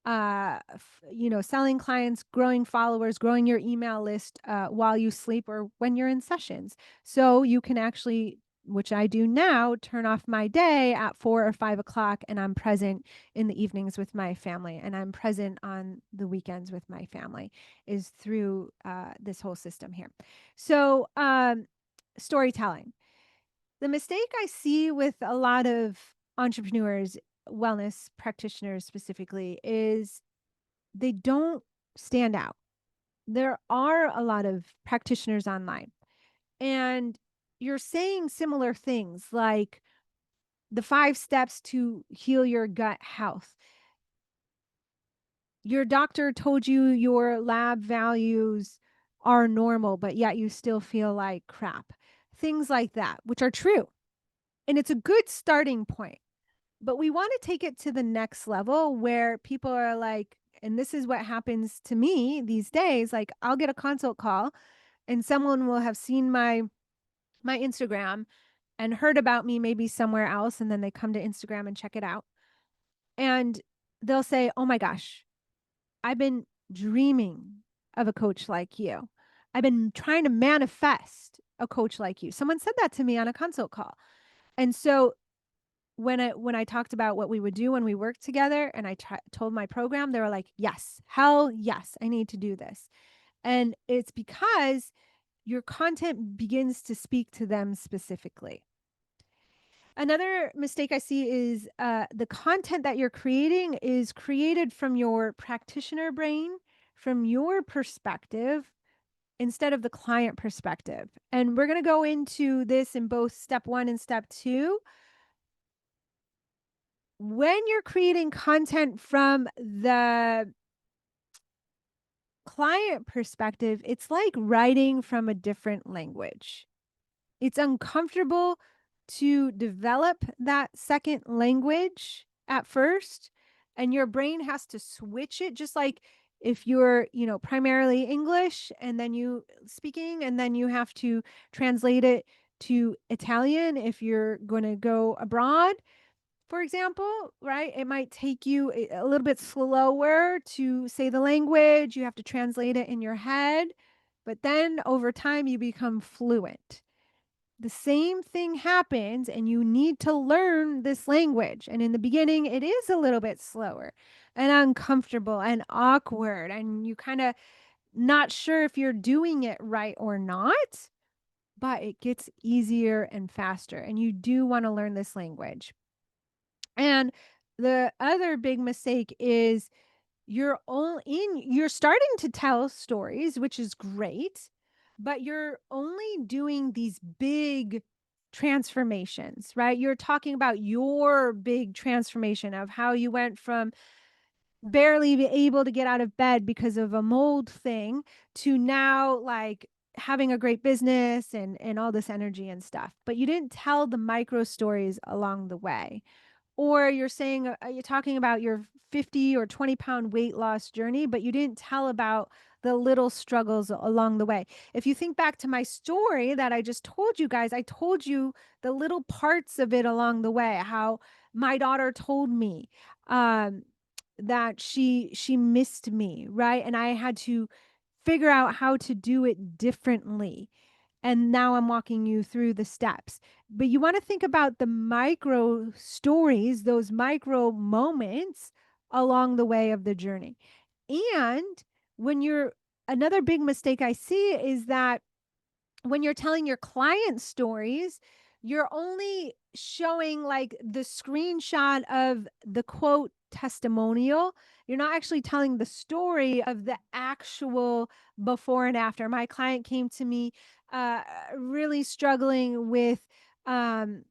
selling clients, growing followers, growing your email list while you sleep or when you're in sessions. So you can actually, which I do now, turn off my day at 4 or 5 o'clock and I'm present in the evenings with my family, and I'm present on the weekends with my family, is through this whole system here. So storytelling. The mistake I see with a lot of entrepreneurs, wellness practitioners specifically, is they don't stand out. There are a lot of practitioners online, and you're saying similar things like the 5 steps to heal your gut health. Your doctor told you your lab values are normal, but yet you still feel like crap. Things like that, which are true. And it's a good starting point. But we want to take it to the next level where people are like, and this is what happens to me these days, like I'll get a consult call and someone will have seen my Instagram and heard about me maybe somewhere else, and then they come to Instagram and check it out. And they'll say, "Oh my gosh, I've been dreaming of a coach like you. I've been trying to manifest a coach like you." Someone said that to me on a consult call. And so when I talked about what we would do when we worked together and I told my program, they were like, "Yes, hell yes, I need to do this." And it's because your content begins to speak to them specifically. Another mistake I see is the content that you're creating is created from your practitioner brain, from your perspective, instead of the client perspective. And we're going to go into this in both step 1 and step 2. When you're creating content from the client perspective, it's like writing from a different language. It's uncomfortable to develop that second language at first, and your brain has to switch it, just like if you're, primarily English and then you speaking, and then you have to translate it to Italian if you're going to go abroad, for example, right? It might take you a little bit slower to say the language. You have to translate it in your head, but then over time you become fluent. The same thing happens, and you need to learn this language. And in the beginning, it is a little bit slower and uncomfortable and awkward, and you kind of not sure if you're doing it right or not, but it gets easier and faster. And you do want to learn this language. And the other big mistake is you're starting to tell stories, which is great, but you're only doing these big transformations, right? You're talking about your big transformation of how you went from barely be able to get out of bed because of a mold thing to now like having a great business and all this energy and stuff. But you didn't tell the micro stories along the way. Or you're talking about your 50 or 20-pound weight loss journey, but you didn't tell about the little struggles along the way. If you think back to my story that I just told you guys, I told you the little parts of it along the way, how my daughter told me um, that she missed me, right? And I had to figure out how to do it differently. And now I'm walking you through the steps. But you want to think about the micro stories, those micro moments along the way of the journey. And when you're, another big mistake I see is that when you're telling your client stories, you're only showing like the screenshot of the quote testimonial. You're not actually telling the story of the actual before and after. My client came to me uh, really struggling with um,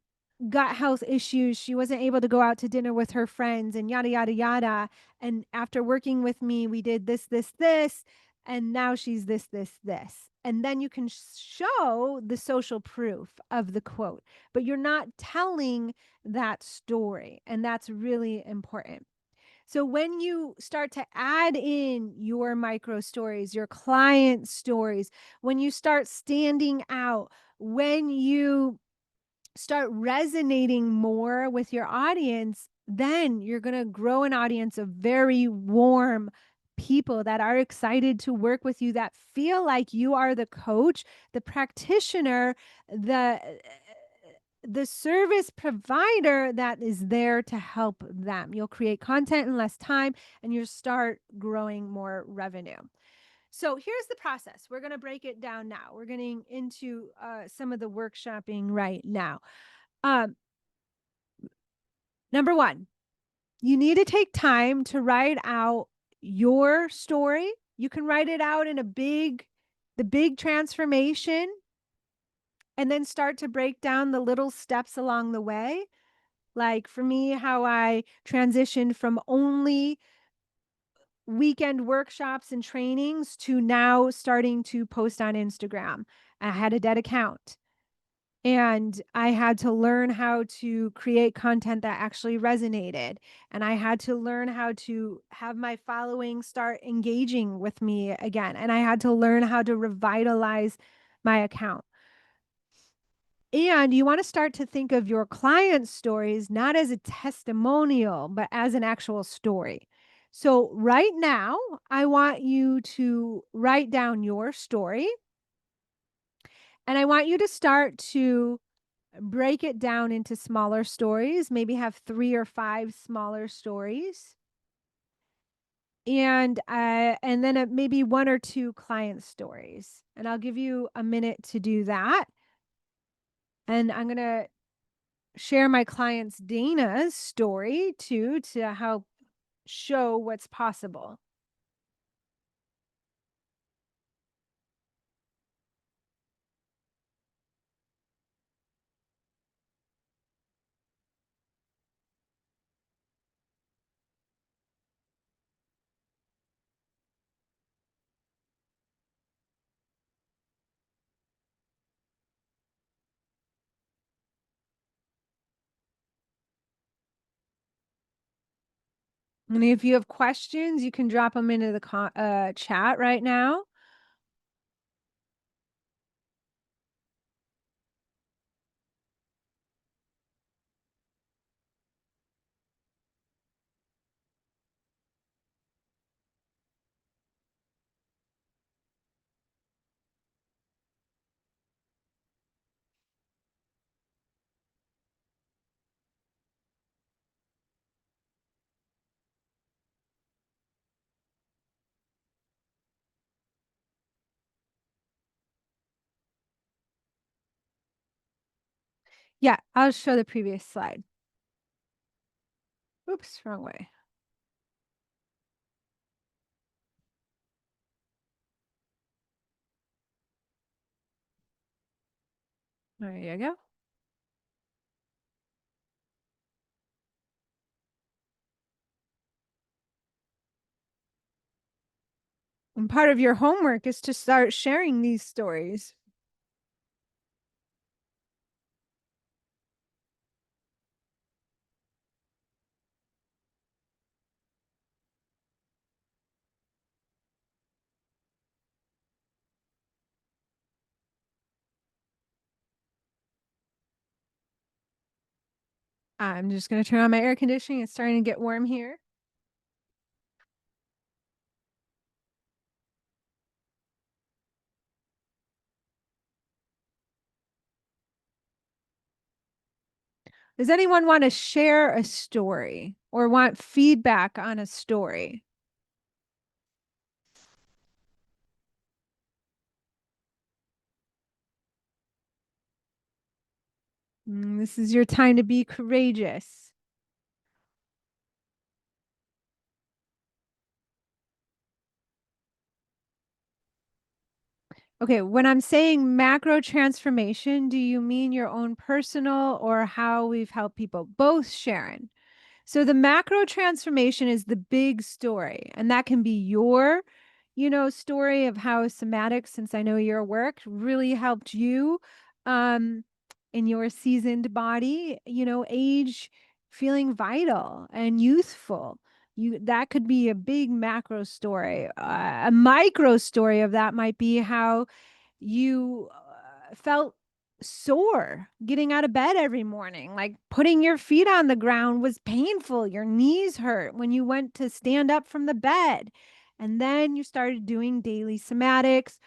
gut health issues. She wasn't able to go out to dinner with her friends and yada, yada, yada. And after working with me, we did this, this, this. And now she's this, this, this. And then you can show the social proof of the quote, but you're not telling that story. And that's really important. So when you start to add in your micro stories, your client stories, when you start standing out, when you start resonating more with your audience, then you're going to grow an audience of very warm people that are excited to work with you, that feel like you are the coach, the practitioner, the service provider that is there to help them. You'll create content in less time and you'll start growing more revenue. So here's the process. We're going to break it down now. We're getting into some of the workshopping right now. Um, Number one, you need to take time to write out your story. You can write it out in the big transformation, and then start to break down the little steps along the way. Like for me, how I transitioned from only weekend workshops and trainings to now starting to post on Instagram. I had a dead account and I had to learn how to create content that actually resonated. And I had to learn how to have my following start engaging with me again. And I had to learn how to revitalize my account. And you want to start to think of your client stories not as a testimonial, but as an actual story. So, right now, I want you to write down your story and I want you to start to break it down into smaller stories, maybe have 3 or 5 smaller stories. And then maybe 1 or 2 client stories. And I'll give you a minute to do that. And I'm going to share my client's Dana's story too to help show what's possible. And if you have questions, you can drop them into the chat right now. Yeah, I'll show the previous slide. Oops, wrong way. There you go. And part of your homework is to start sharing these stories. I'm just going to turn on my air conditioning. It's starting to get warm here. Does anyone want to share a story or want feedback on a story? This is your time to be courageous. Okay, when I'm saying macro transformation, do you mean your own personal or how we've helped people? Both, Sharon. So the macro transformation is the big story, and that can be your, story of how somatic, since I know your work really helped you in your seasoned body, age feeling vital and youthful. That could be a big macro story. A micro story of that might be how you felt sore getting out of bed every morning. Like putting your feet on the ground was painful. Your knees hurt when you went to stand up from the bed. And then you started doing daily somatics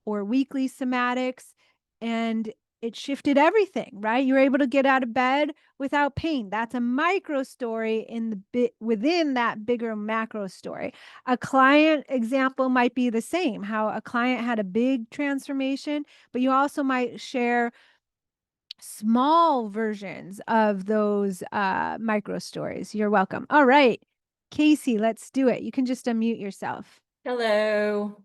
or weekly somatics, and it shifted everything, right? You were able to get out of bed without pain. That's a micro story in the bit within that bigger macro story. A client example might be the same, how a client had a big transformation, but you also might share small versions of those micro stories. You're welcome. All right, Casey, let's do it. You can just unmute yourself. Hello.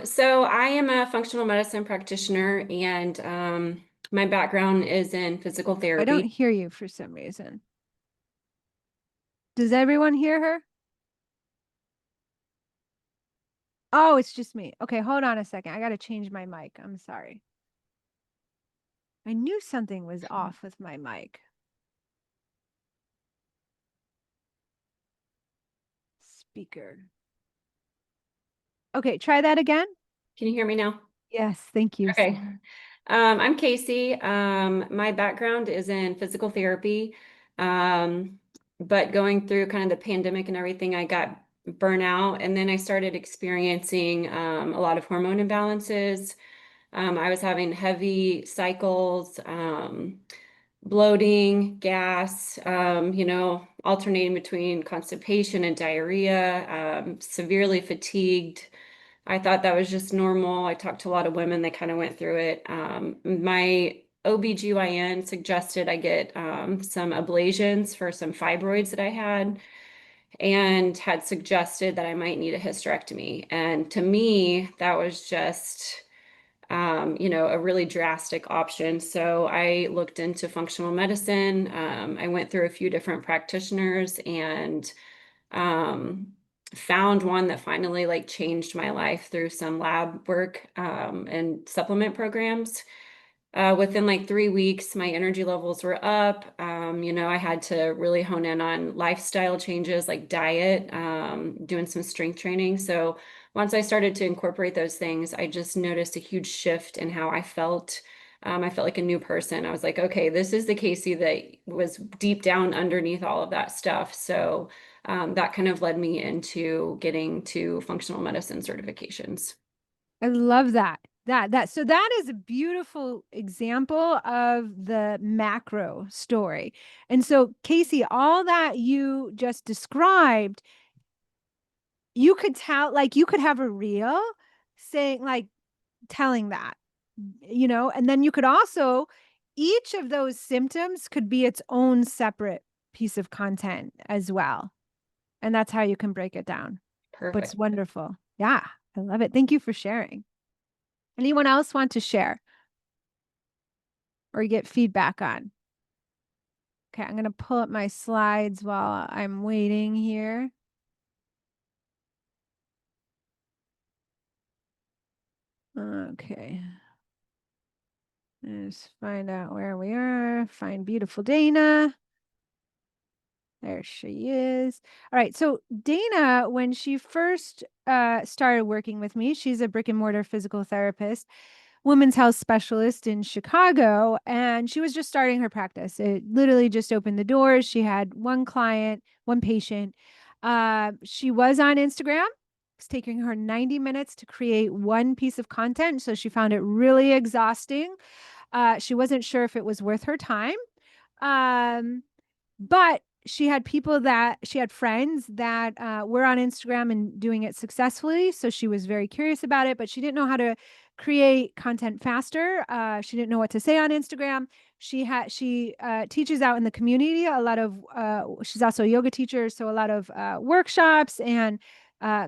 So I am a functional medicine practitioner, and my background is in physical I therapy. don't hear you for some reason. Does everyone hear her? Oh, it's just me. Okay, hold on a second. I got to change my mic. I'm sorry. I knew something was off with my mic. Speaker. Okay, try that again. Can you hear me now? Yes, thank you. Okay. I'm Casey. My background is in physical therapy, but going through kind of the pandemic and everything, I got burnout, and then I started experiencing a lot of hormone imbalances. I was having heavy cycles, bloating, gas, alternating between constipation and diarrhea, severely fatigued. I thought that was just normal. I talked to a lot of women that kind of went through it. My OBGYN suggested I get some ablations for some fibroids that I had suggested that I might need a hysterectomy. And to me, that was just a really drastic option. So I looked into functional medicine. I went through a few different practitioners and um, found one that finally like changed my life through some lab work and supplement programs. Within like 3 weeks, my energy levels were up. I had to really hone in on lifestyle changes like diet, doing some strength training. So once I started to incorporate those things, I just noticed a huge shift in how I felt. I felt like a new person. I was like, okay, this is the Casey that was deep down underneath all of that stuff. So that kind of led me into getting to functional medicine certifications. I love that. So that is a beautiful example of the macro story. And so, Casey, all that you just described, you could tell, like, you could have a reel saying, like, telling that, and then you could also, each of those symptoms could be its own separate piece of content as well. And that's how you can break it down. But it's Perfect. wonderful. Yeah, I love it. Thank you for sharing. Anyone else want to share or get feedback on? Okay, I'm going to pull up my slides while I'm waiting here. Okay. Let's find out where we are. Find beautiful Dana. There she is. All right. So Dana, when she first started working with me, she's a brick and mortar physical therapist, women's health specialist in Chicago, and she was just starting her practice. It literally just opened the doors. She had one client, one patient. She was on Instagram. It's taking her 90 minutes to create one piece of content. So she found it really exhausting. She wasn't sure if it was worth her time. Um, but she had friends that were on Instagram and doing it successfully. So she was very curious about it, but she didn't know how to create content faster. She didn't know what to say on Instagram. She teaches out in the community a lot of. She's also a yoga teacher, so a lot of workshops and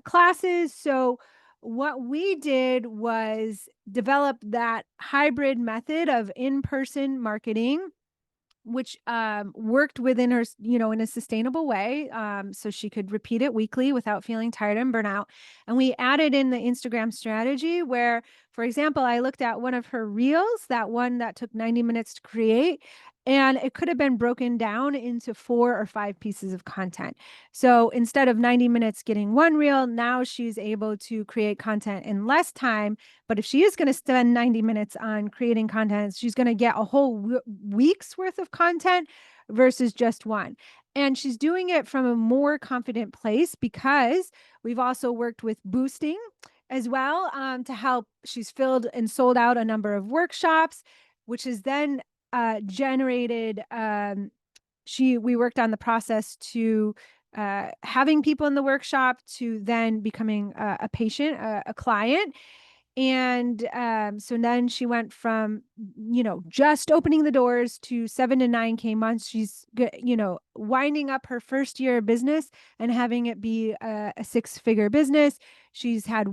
classes. So what we did was develop that hybrid method of in-person marketing, which worked within her, in a sustainable way. So she could repeat it weekly without feeling tired and burnout. And we added in the Instagram strategy where, for example, I looked at one of her reels, that one that took 90 minutes to create, and it could have been broken down into 4 or 5 pieces of content. So instead of 90 minutes getting one reel, now she's able to create content in less time. But if she is going to spend 90 minutes on creating content, she's going to get a whole week's worth of content versus just one. And she's doing it from a more confident place because we've also worked with boosting as well, to help. She's filled and sold out a number of workshops, which has then generated. We worked on the process to having people in the workshop to then becoming a patient, a client. And so then she went from, just opening the doors to 7 to 9K months. She's, winding up her first year of business and having it be a 6-figure business. She has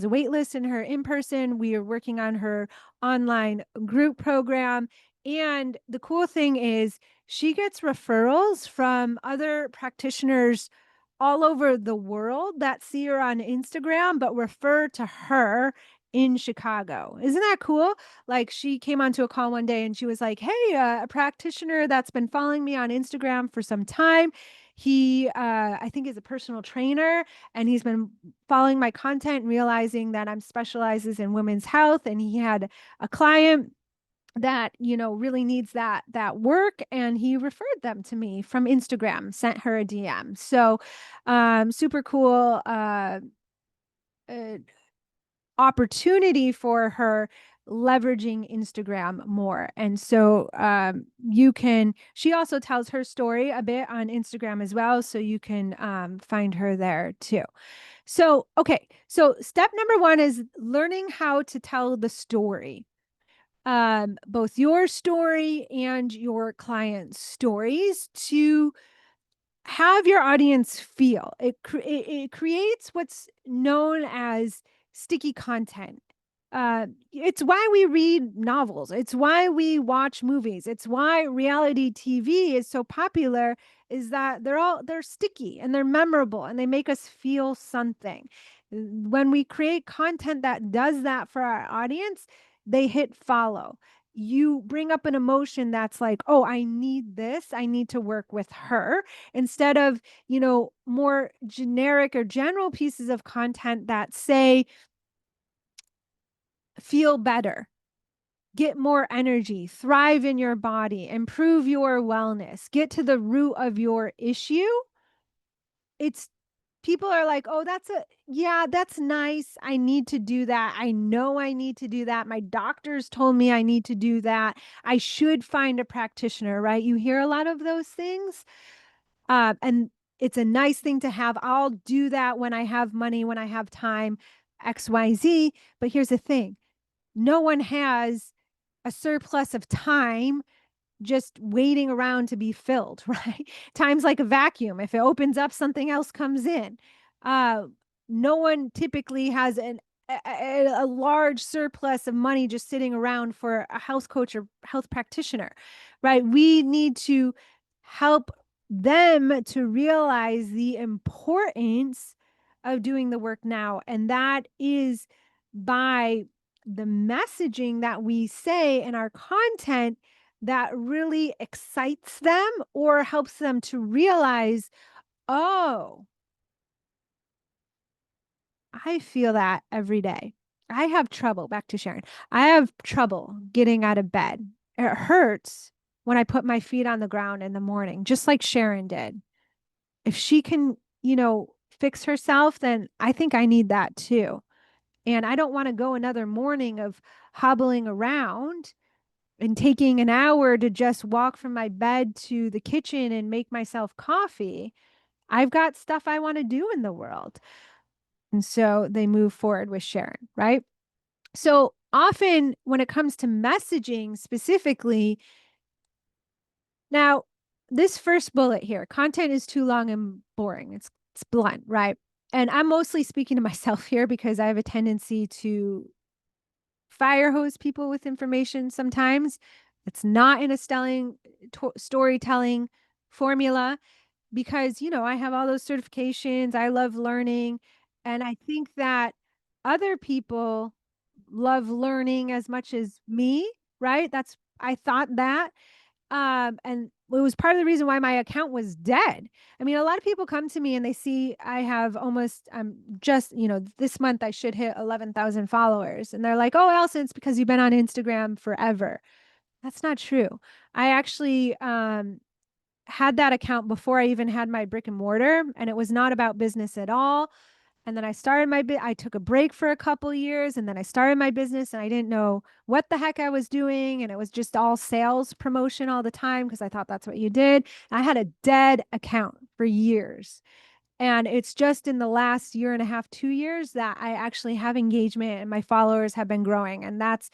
a wait list in her in person. We are working on her online group program. And the cool thing is she gets referrals from other practitioners all over the world that see her on Instagram, but refer to her in Chicago. Isn't that cool? Like, she came onto a call one day and she was like, "Hey, a practitioner that's been following me on Instagram for some time. He, I think, is a personal trainer, and he's been following my content and realizing that I'm specializes in women's health. And he had a client that really needs that work, and he referred them to me from Instagram, sent her a DM. So super cool uh, opportunity for her leveraging Instagram more. And so she also tells her story a bit on Instagram as well, so you can find her there too. So okay, so step number 1 is learning how to tell the story, both your story and your client's stories, to have your audience feel. It creates what's known as sticky content. It's why we read novels. It's why we watch movies. It's why reality TV is so popular, is that they're sticky and they're memorable and they make us feel something. When we create content that does that for our audience, they hit follow. you bring up an emotion that's like, oh, I need this. I need to work with her, instead of, more generic or general pieces of content that say, feel better, get more energy, thrive in your body, improve your wellness, get to the root of your issue. It's People are like, oh, yeah, that's nice. I need to do that. I know I need to do that. My doctors told me I need to do that. I should find a practitioner, right? You hear a lot of those things. And it's a nice thing to have. I'll do that when I have money, when I have time, XYZ. But here's the thing, no one has a surplus of time just waiting around to be filled, right? Time's like a vacuum. If it opens up, something else comes in. Uh, no one typically has a large surplus of money just sitting around for a health coach or health practitioner, right? We need to help them to realize the importance of doing the work now. And that is by the messaging that we say in our content that really excites them or helps them to realize, oh, I feel that every day. I have trouble, back to Sharon. I have trouble getting out of bed. It hurts when I put my feet on the ground in the morning, just like Sharon did. If she can, fix herself, then I think I need that too. And I don't want to go another morning of hobbling around and taking an hour to just walk from my bed to the kitchen and make myself coffee. I've got stuff I want to do in the world. And so they move forward with Sharon, right? So often when it comes to messaging specifically, now this first bullet here, content is too long and boring. It's blunt, right? And I'm mostly speaking to myself here because I have a tendency to fire hose people with information sometimes. It's not in a storytelling formula because, I have all those certifications. I love learning. And I think that other people love learning as much as me, right? I thought that. And it was part of the reason why my account was dead. I mean, a lot of people come to me and they see I have almost, just, this month I should hit 11,000 followers. And they're like, oh, Allison, it's because you've been on Instagram forever. That's not true. I actually, had that account before I even had my brick and mortar, and it was not about business at all. And then I took a break for a couple years, and then I started my business, and I didn't know what the heck I was doing, and it was just all sales promotion all the time because I thought that's what you did. I had a dead account for years. And it's just in the last year and a half, 2 years that I actually have engagement and my followers have been growing. And that's,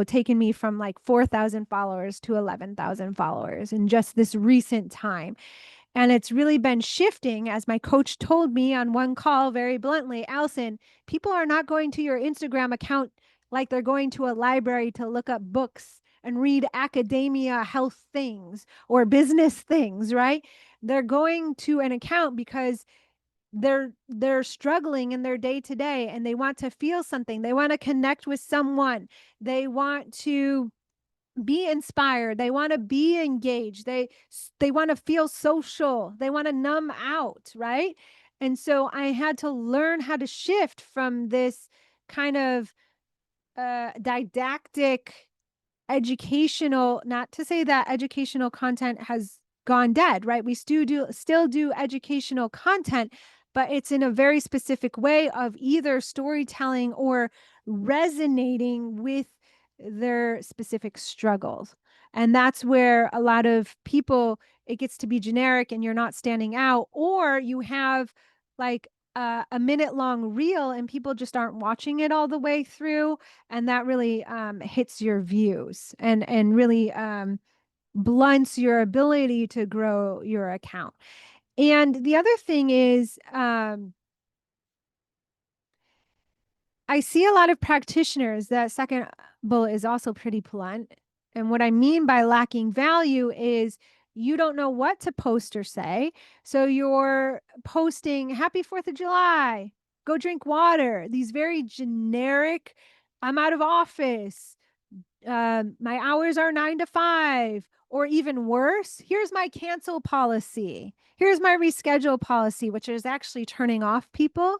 taken me from like 4,000 followers to 11,000 followers in just this recent time. And it's really been shifting, as my coach told me on one call very bluntly, Allison, people are not going to your Instagram account like they're going to a library to look up books and read academia health things or business things, right? They're going to an account because they're struggling in their day to day and they want to feel something. They want to connect with someone. They want to be inspired. They want to be engaged. They want to feel social. They want to numb out, right? And so I had to learn how to shift from this kind of didactic educational, not to say that educational content has gone dead, right? We still do educational content, but it's in a very specific way of either storytelling or resonating with their specific struggles. And that's where a lot of people, it gets to be generic and you're not standing out, or you have like a minute long reel and people just aren't watching it all the way through, and that really hits your views and really blunts your ability to grow your account. And the other thing is, I see a lot of practitioners. That second bullet is also pretty blunt. And what I mean by lacking value is you don't know what to post or say. So you're posting Happy 4th of July, go drink water, these very generic, I'm out of office, my hours are 9 to 5, or even worse, here's my cancel policy. Here's my reschedule policy, which is actually turning off people.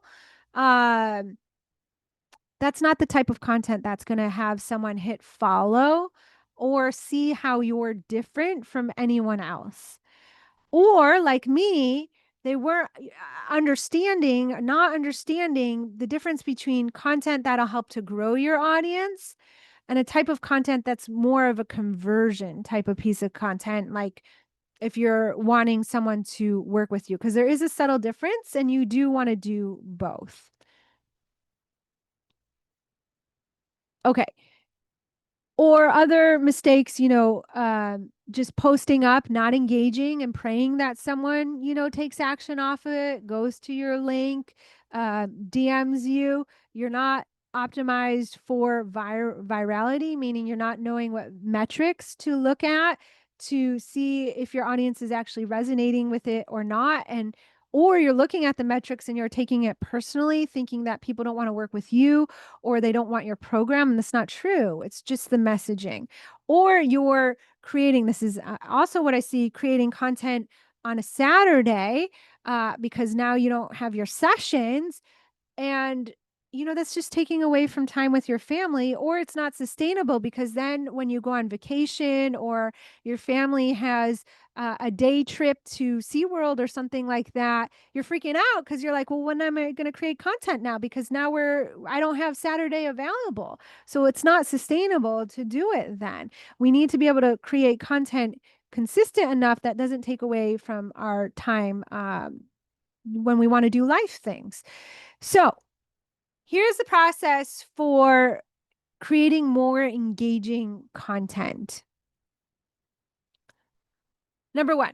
Um, that's not the type of content that's going to have someone hit follow or see how you're different from anyone else. Or like me, they were not understanding the difference between content that'll help to grow your audience and a type of content that's more of a conversion type of piece of content. Like if you're wanting someone to work with you, because there is a subtle difference and you do want to do both. Okay. Or other mistakes, just posting up, not engaging and praying that someone, takes action off of it, goes to your link, DMs you. You're not optimized for virality, meaning you're not knowing what metrics to look at to see if your audience is actually resonating with it or not. Or you're looking at the metrics and you're taking it personally, thinking that people don't want to work with you or they don't want your program. And that's not true. It's just the messaging. Or you're creating, this is also what I see, creating content on a Saturday because now you don't have your sessions. And, that's just taking away from time with your family, or it's not sustainable because then when you go on vacation or your family has a day trip to SeaWorld or something like that, you're freaking out because you're like, well, when am I going to create content now? Because now I don't have Saturday available. So it's not sustainable to do it then. We need to be able to create content consistent enough that doesn't take away from our time when we want to do life things. So, here's the process for creating more engaging content. Number one,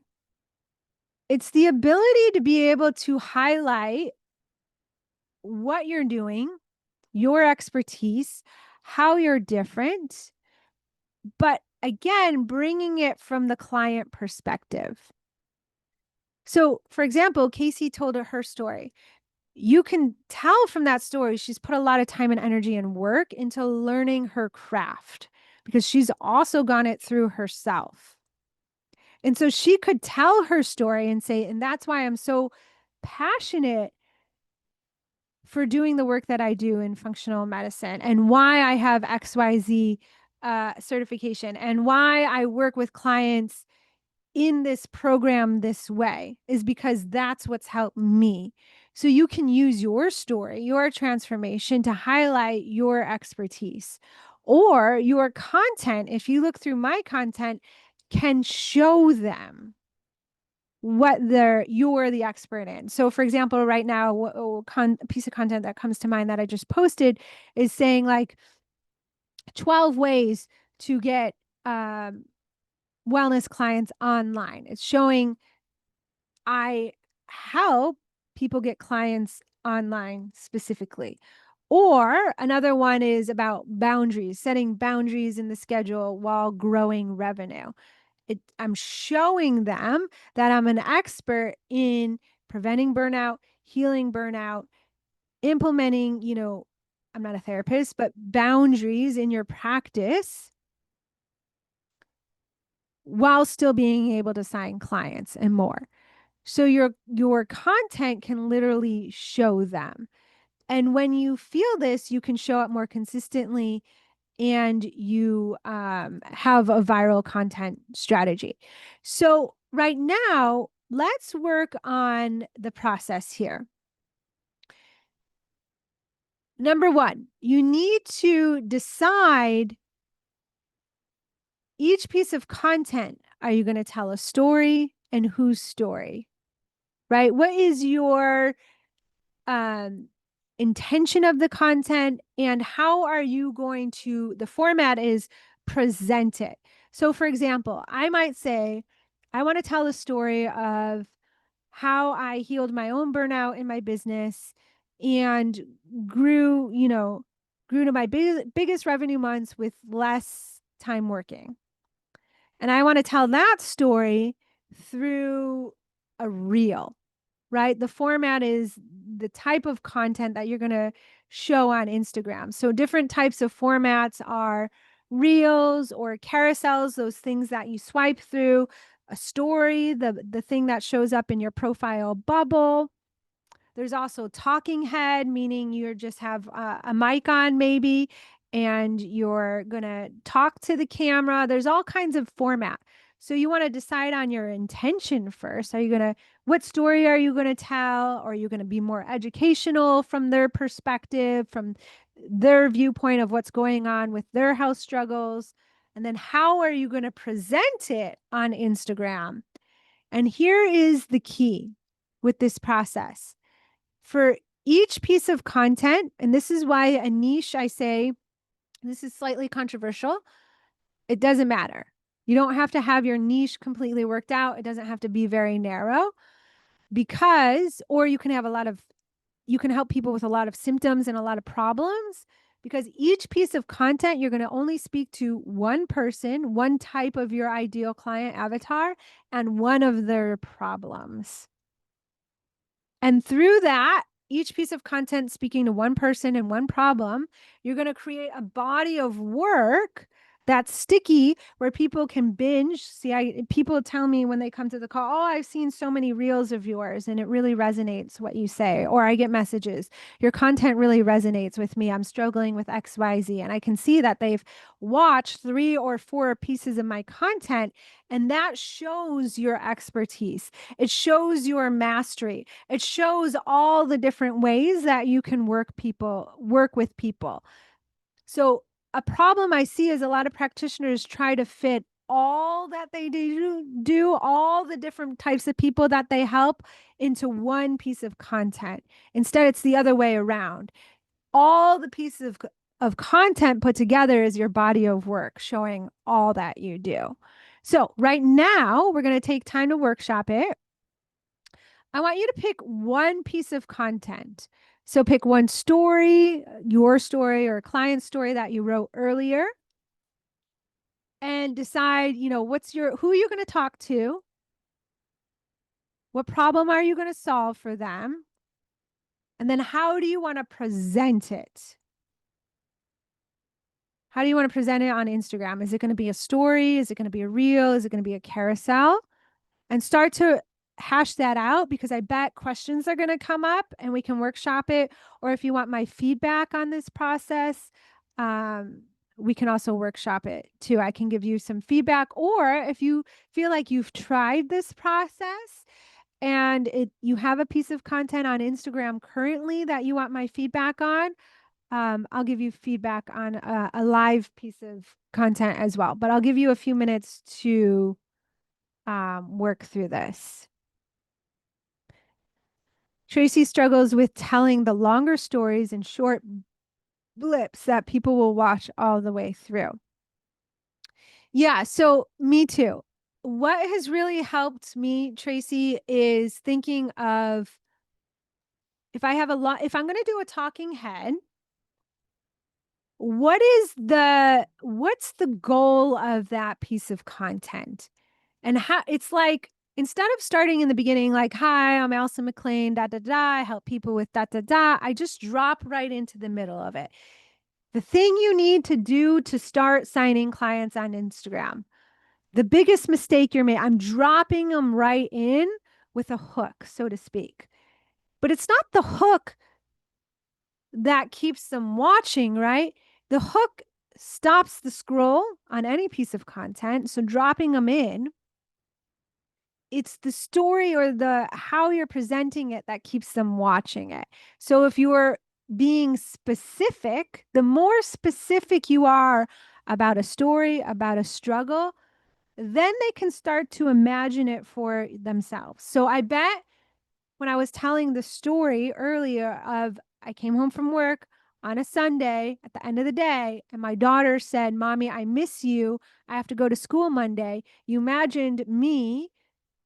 it's the ability to be able to highlight what you're doing, your expertise, how you're different, but again, bringing it from the client perspective. So, for example, Casey told her story. You can tell from that story she's put a lot of time and energy and work into learning her craft because she's also gone it through herself. And so she could tell her story and say, and that's why I'm so passionate for doing the work that I do in functional medicine and why I have XYZ certification and why I work with clients in this program this way is because that's what's helped me. So you can use your story, your transformation to highlight your expertise or your content. If you look through my content, can show them what you're the expert in. So for example, right now, a piece of content that comes to mind that I just posted is saying like 12 ways to get wellness clients online. It's showing I help people get clients online specifically. Or another one is about boundaries, setting boundaries in the schedule while growing revenue. I'm showing them that I'm an expert in preventing burnout, healing burnout, implementing, I'm not a therapist, but boundaries in your practice while still being able to sign clients and more. So your content can literally show them. And when you feel this, you can show up more consistently and you have a viral content strategy. So right now, let's work on the process here. Number one, you need to decide each piece of content. Are you going to tell a story and whose story? Right? What is your intention of the content and how are you going to, the format is present it. So for example, I might say, I want to tell a story of how I healed my own burnout in my business and grew, grew to my biggest revenue months with less time working. And I want to tell that story through a reel, right? The format is the type of content that you're going to show on Instagram. So different types of formats are reels or carousels, those things that you swipe through, a story, the thing that shows up in your profile bubble. There's also talking head, meaning you just have a mic on maybe, and you're going to talk to the camera. There's all kinds of format. So you want to decide on your intention first. What story are you going to tell? Are you going to be more educational from their perspective, from their viewpoint of what's going on with their health struggles? And then how are you going to present it on Instagram? And here is the key with this process. For each piece of content, and this is why a niche, I say, this is slightly controversial. It doesn't matter. You don't have to have your niche completely worked out. It doesn't have to be very narrow or you can have you can help people with a lot of symptoms and a lot of problems, because each piece of content, you're going to only speak to one person, one type of your ideal client avatar, and one of their problems. And through that, each piece of content speaking to one person and one problem, you're going to create a body of work that's sticky where people can binge. See, people tell me when they come to the call, oh, I've seen so many reels of yours and it really resonates what you say. Or I get messages, your content really resonates with me. I'm struggling with XYZ. And I can see that they've watched 3 or 4 pieces of my content, and that shows your expertise. It shows your mastery. It shows all the different ways that you can work with people. So a problem I see is a lot of practitioners try to fit all that they do all the different types of people that they help into one piece of content. Instead, it's the other way around. All the pieces of content put together is your body of work showing all that you do. So right now, we're going to take time to workshop it. I want you to pick one piece of content. So pick one story, your story or a client story that you wrote earlier, and decide, who are you going to talk to? What problem are you going to solve for them? And then how do you want to present it? How do you want to present it on Instagram? Is it going to be a story? Is it going to be a reel? Is it going to be a carousel? And start to hash that out, because I bet questions are going to come up and we can workshop it. Or if you want my feedback on this process, we can also workshop it too. I can give you some feedback. Or if you feel like you've tried this process and you have a piece of content on Instagram currently that you want my feedback on, I'll give you feedback on a live piece of content as well. But I'll give you a few minutes to work through this. Tracy struggles with telling the longer stories in short blips that people will watch all the way through. Yeah, so me too. What has really helped me, Tracy, is thinking of, if I'm going to do a talking head, what's the goal of that piece of content? And how it's like, instead of starting in the beginning, like, hi, I'm Elsa McLean, da, da, da, I help people with da, da, da, I just drop right into the middle of it. The thing you need to do to start signing clients on Instagram, the biggest mistake you're making, I'm dropping them right in with a hook, so to speak. But it's not the hook that keeps them watching, right? The hook stops the scroll on any piece of content. So dropping them in, it's the story or the how you're presenting it that keeps them watching it. So if you're being specific, the more specific you are about a story, about a struggle, then they can start to imagine it for themselves. So I bet when I was telling the story earlier of, I came home from work on a Sunday at the end of the day, and my daughter said, Mommy, I miss you. I have to go to school Monday. You imagined me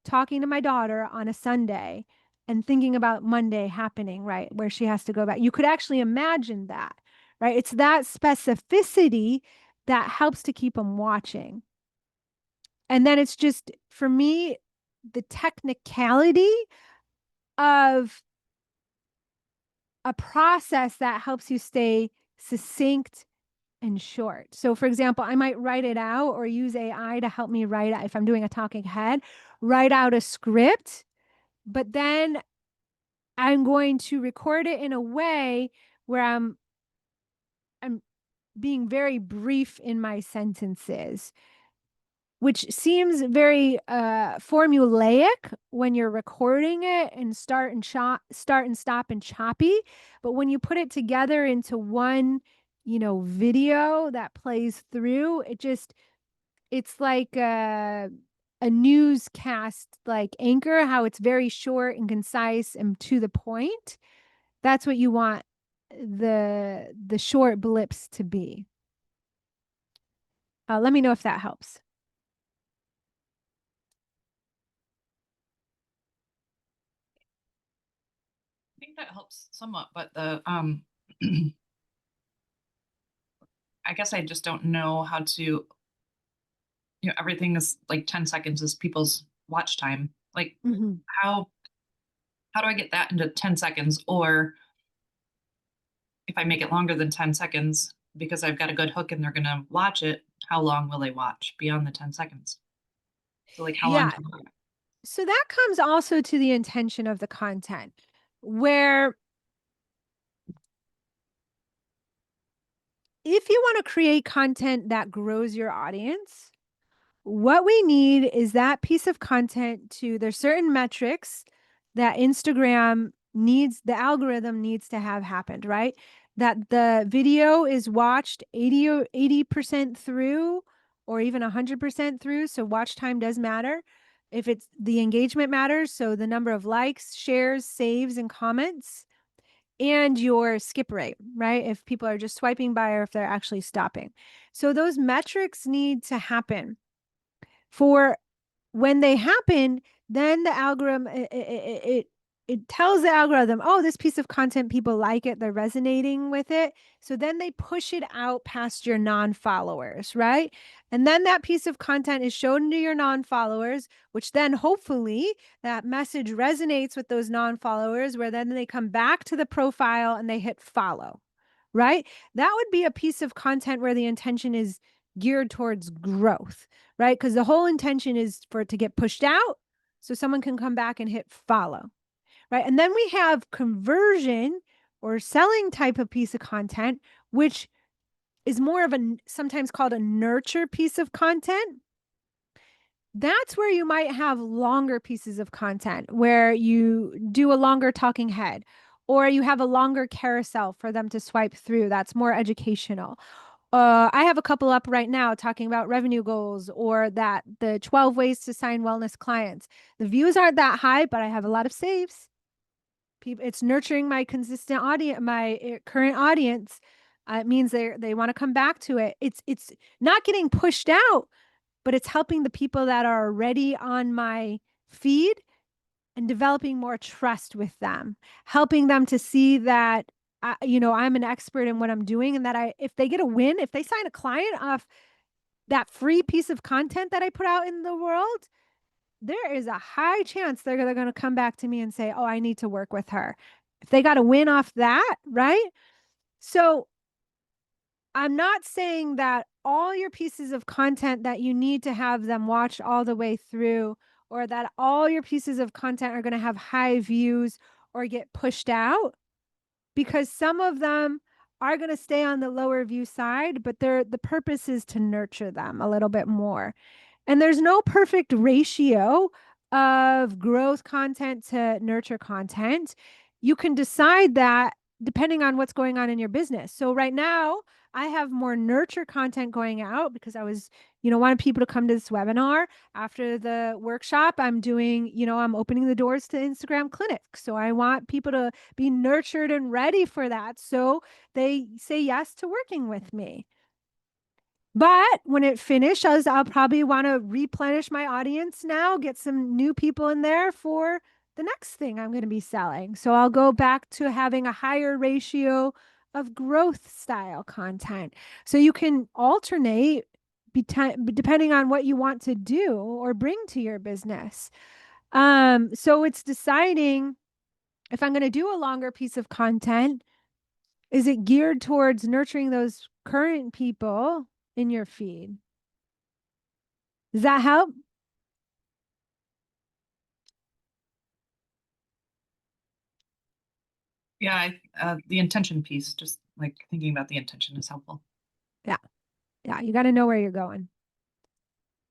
talking to my daughter on a Sunday and thinking about Monday happening, right? Where she has to go back. You could actually imagine that, right? It's that specificity that helps to keep them watching. And then it's just, for me, the technicality of a process that helps you stay succinct and short. So, for example, I might write it out or use AI to help me write, if I'm doing a talking head, write out a script, but then I'm going to record it in a way where I'm being very brief in my sentences, which seems very formulaic when you're recording it and start and stop and choppy. But when you put it together into one, video that plays through, it's like a newscast like anchor, how it's very short and concise and to the point. That's what you want the short blips to be. Let me know if that helps. I think that helps somewhat, but the I guess I just don't know how to, everything is like 10 seconds is people's watch time. Like Mhm. how how do I get that into 10 seconds? Or if I make it longer than 10 seconds because I've got a good hook and they're gonna watch it, how long will they watch beyond the 10 seconds? So like how long Yeah. can So that comes also to the intention of the content, where if you want to create content that grows your audience, what we need is that piece of content there's certain metrics that Instagram needs, the algorithm needs to have happened, right? That the video is watched 80 or 80% through, or even 100% through. So watch time does matter. If it's the engagement matters, so the number of likes, shares, saves, and comments, and your skip rate, right? If people are just swiping by or if they're actually stopping. So those metrics need to happen. For when they happen, then the algorithm it tells the algorithm, oh, this piece of content, people like it, they're resonating with it. So then they push it out past your non-followers, right? And then that piece of content is shown to your non-followers, which then hopefully that message resonates with those non-followers, where then they come back to the profile and they hit follow, right? That would be a piece of content where the intention is geared towards growth, right? Because the whole intention is for it to get pushed out so someone can come back and hit follow, right? And then we have conversion or selling type of piece of content, which is more of a sometimes called a nurture piece of content. That's where you might have longer pieces of content where you do a longer talking head, or you have a longer carousel for them to swipe through. That's more educational. I have a couple up right now talking about revenue goals, or that the 12 ways to sign wellness clients. The views aren't that high, but I have a lot of saves. It's nurturing my consistent audience, my current audience. It means they want to come back to it. It's not getting pushed out, but it's helping the people that are already on my feed and developing more trust with them, helping them to see that I'm an expert in what I'm doing, and that if they get a win, if they sign a client off that free piece of content that I put out in the world, there is a high chance they're going to come back to me and say, "Oh, I need to work with her." If they got a win off that, right? So I'm not saying that all your pieces of content that you need to have them watch all the way through, or that all your pieces of content are going to have high views or get pushed out, because some of them are going to stay on the lower view side, but the purpose is to nurture them a little bit more. And there's no perfect ratio of growth content to nurture content. You can decide that depending on what's going on in your business. So right now, I have more nurture content going out because I was, wanted people to come to this webinar. After the workshop, I'm doing, I'm opening the doors to Instagram clinics. So I want people to be nurtured and ready for that. So they say yes to working with me. But when it finishes, I'll probably want to replenish my audience now, get some new people in there for the next thing I'm going to be selling. So I'll go back to having a higher ratio of growth style content. So you can alternate depending on what you want to do or bring to your business. So it's deciding if I'm going to do a longer piece of content, Is it geared towards nurturing those current people in your feed? Does that help? Yeah, the intention piece, just like thinking about the intention is helpful. Yeah. Yeah. You got to know where you're going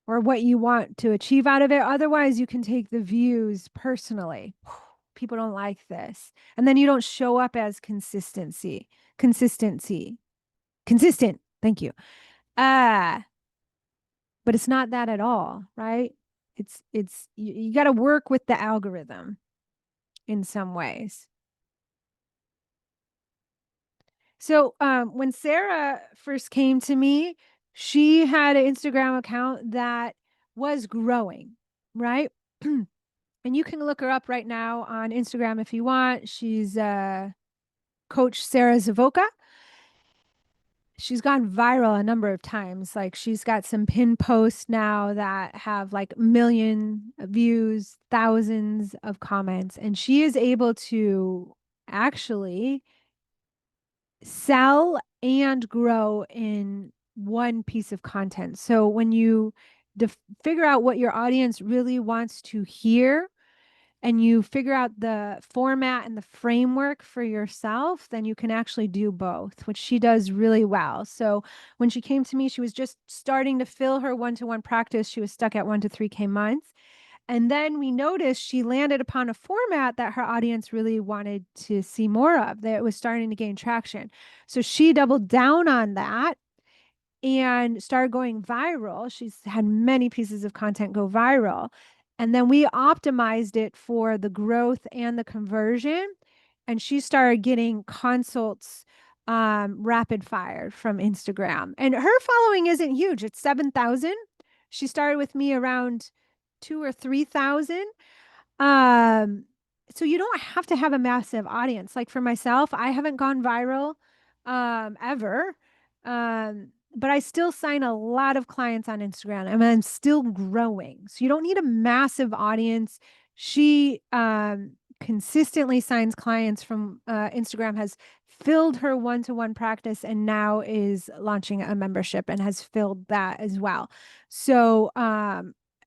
or what you want to achieve out of it. Otherwise, you can take the views personally. People don't like this. And then you don't show up as consistent. Thank you. But it's not that at all, right? It's you got to work with the algorithm in some ways. So when Sarah first came to me, she had an Instagram account that was growing, right? And you can look her up right now on Instagram if you want. She's Coach Sarah Zavoka. She's gone viral a number of times. Like she's got some pin posts now that have like million views, thousands of comments, and she is able to actually sell and grow in one piece of content. So when you figure out what your audience really wants to hear and you figure out the format and the framework for yourself, then you can actually do both, which she does really well. So when she came to me, she was just starting to fill her one-to-one practice. She was stuck at 1 to 3K months. And then we noticed she landed upon a format that her audience really wanted to see more of, that was starting to gain traction. So she doubled down on that and started going viral. She's had many pieces of content go viral. And then we optimized it for the growth and the conversion. And she started getting consults rapid fire from Instagram. And her following isn't huge, it's 7,000. She started with me around 2 or 3,000. Um, so you don't have to have a massive audience. Like for myself, I haven't gone viral ever. But I still sign a lot of clients on Instagram and I'm still growing. So you don't need a massive audience. She consistently signs clients from Instagram, has filled her one-to-one practice and now is launching a membership and has filled that as well. So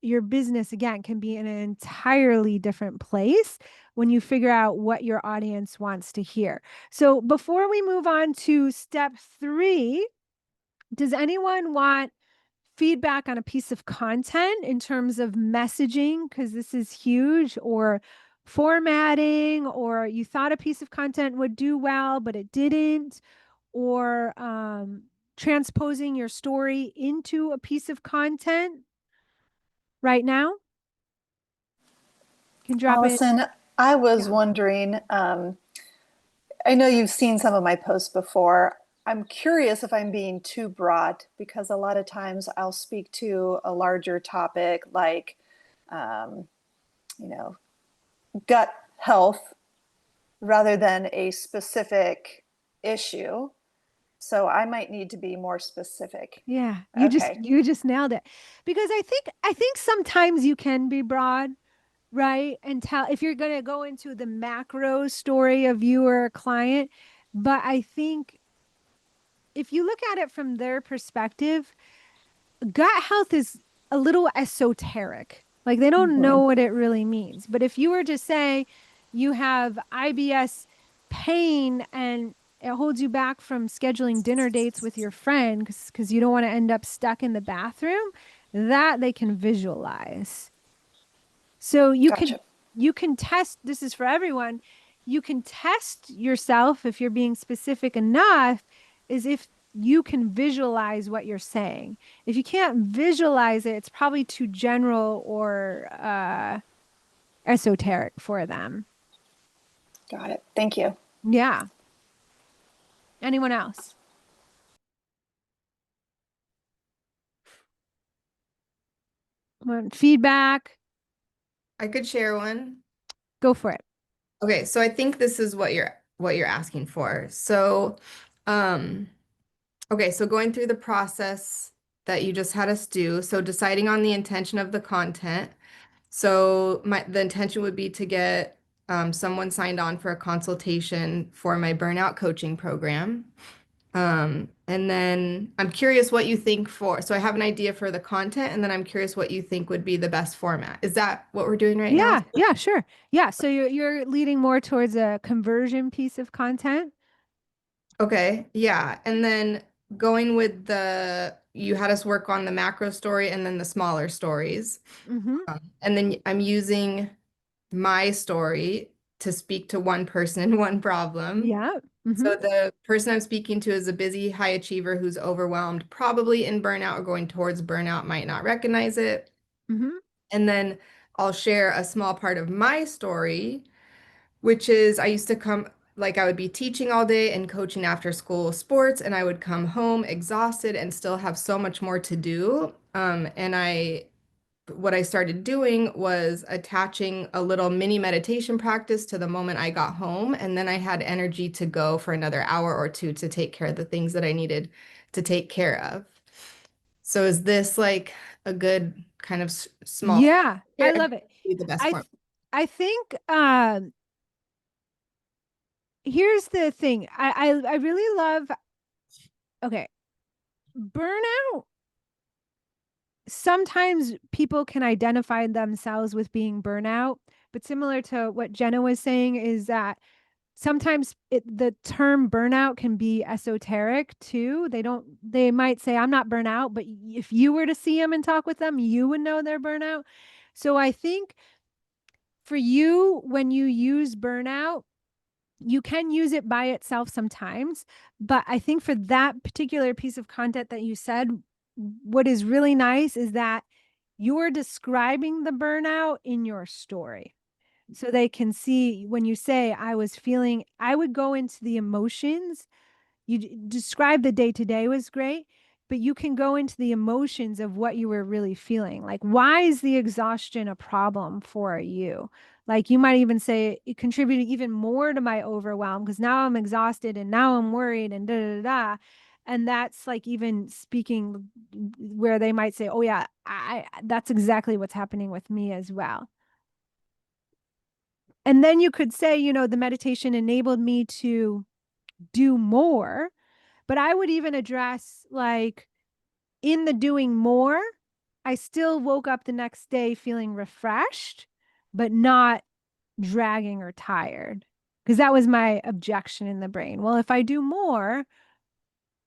your business again can be in an entirely different place when you figure out what your audience wants to hear. So before we move on to step 3, does anyone want feedback on a piece of content in terms of messaging? Because this is huge, or formatting, or you thought a piece of content would do well, but it didn't, or transposing your story into a piece of content right now? You can drop it. Allison, I was Yeah. wondering, I know you've seen some of my posts before. I'm curious if I'm being too broad because a lot of times I'll speak to a larger topic like, um, you know, gut health rather than a specific issue. So I might need to be more specific. Yeah, Okay. you just nailed it. Because I think sometimes you can be broad, right? And tell if you're going to go into the macro story of you or a client, but I think if you look at it from their perspective, gut health is a little esoteric. Like they don't know Mm-hmm. what it really means. But if you were to say you have IBS pain and it holds you back from scheduling dinner dates with your friend because you don't want to end up stuck in the bathroom, that they can visualize. So Gotcha. you can test, this is for everyone. You can test yourself if you're being specific enough, is if you can visualize what you're saying. If you can't visualize it, it's probably too general or esoteric for them. Got it. Thank you. Yeah. Anyone else? Want feedback? I could share one. Go for it. Okay, so I think this is what you're asking for. So, um, okay, so going through the process that you just had us do, so deciding on the intention of the content. So the intention would be to get someone signed on for a consultation for my burnout coaching program. And then I'm curious what you think so I have an idea for the content, and then I'm curious what you think would be the best format. Is that what we're doing right now? Yeah, sure. Yeah, so you're leading more towards a conversion piece of content. Okay, yeah. And then going with you had us work on the macro story and then the smaller stories. Mm-hmm. And then I'm using my story to speak to one person and one problem. Yeah. Mm-hmm. So the person I'm speaking to is a busy high achiever who's overwhelmed, probably in burnout or going towards burnout, might not recognize it. Mm-hmm. And then I'll share a small part of my story, which is I used to I would be teaching all day and coaching after school sports, and I would come home exhausted and still have so much more to do. What I started doing was attaching a little mini meditation practice to the moment I got home. And then I had energy to go for another hour or two to take care of the things that I needed to take care of. So is this like a good kind of small Yeah, I love it. be the best I form? th I think here's the thing. I really love, okay, burnout. Sometimes people can identify themselves with being burnout, but similar to what Jenna was saying is that sometimes the term burnout can be esoteric too. They might say, I'm not burnout, but if you were to see them and talk with them, you would know they're burnout. So I think for you, when you use burnout, you can use it by itself sometimes. But I think for that particular piece of content that you said, what is really nice is that you're describing the burnout in your story. So they can see when you say, I would go into the emotions. Describe the day to day was great, but you can go into the emotions of what you were really feeling. Like, why is the exhaustion a problem for you? Like, you might even say it contributed even more to my overwhelm because now I'm exhausted and now I'm worried and da da da. And that's like even speaking where they might say, oh, yeah, that's exactly what's happening with me as well. And then you could say, the meditation enabled me to do more. But I would even address, like, in the doing more, I still woke up the next day feeling refreshed, but not dragging or tired. Because that was my objection in the brain. Well, if I do more,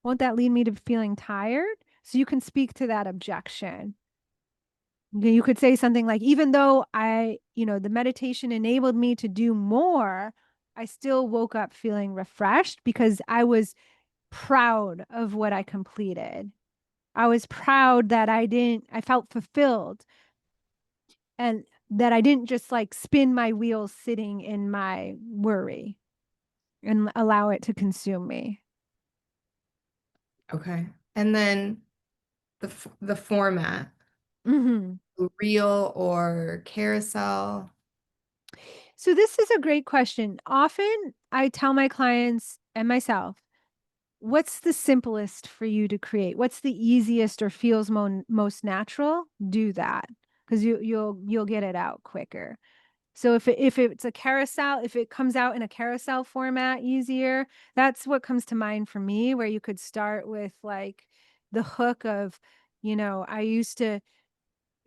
won't that lead me to feeling tired? So you can speak to that objection. You could say something like, even though the meditation enabled me to do more, I still woke up feeling refreshed because I was proud of what I completed. I was proud that I felt fulfilled and that I didn't just like spin my wheels sitting in my worry and allow it to consume me. Okay. And then the format, Mm-hmm. reel or carousel. So this is a great question. Often I tell my clients and myself, what's the simplest for you to create? What's the easiest or feels most natural? Do that because you'll get it out quicker. So if it's a carousel, if it comes out in a carousel format easier, that's what comes to mind for me, where you could start with like the hook of, I used to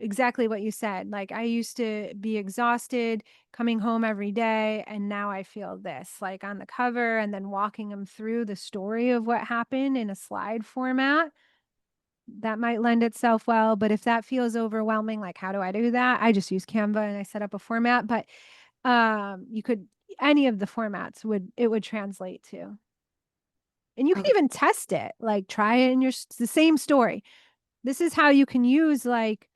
exactly what you said. Like I used to be exhausted coming home every day, and now I feel this, like on the cover, and then walking them through the story of what happened in a slide format. That might lend itself well, but if that feels overwhelming, like how do I do that? I just use Canva and I set up a format, but you could any of the formats would translate to. And you can Okay. even test it, like try it in the same story. This is how you can use like,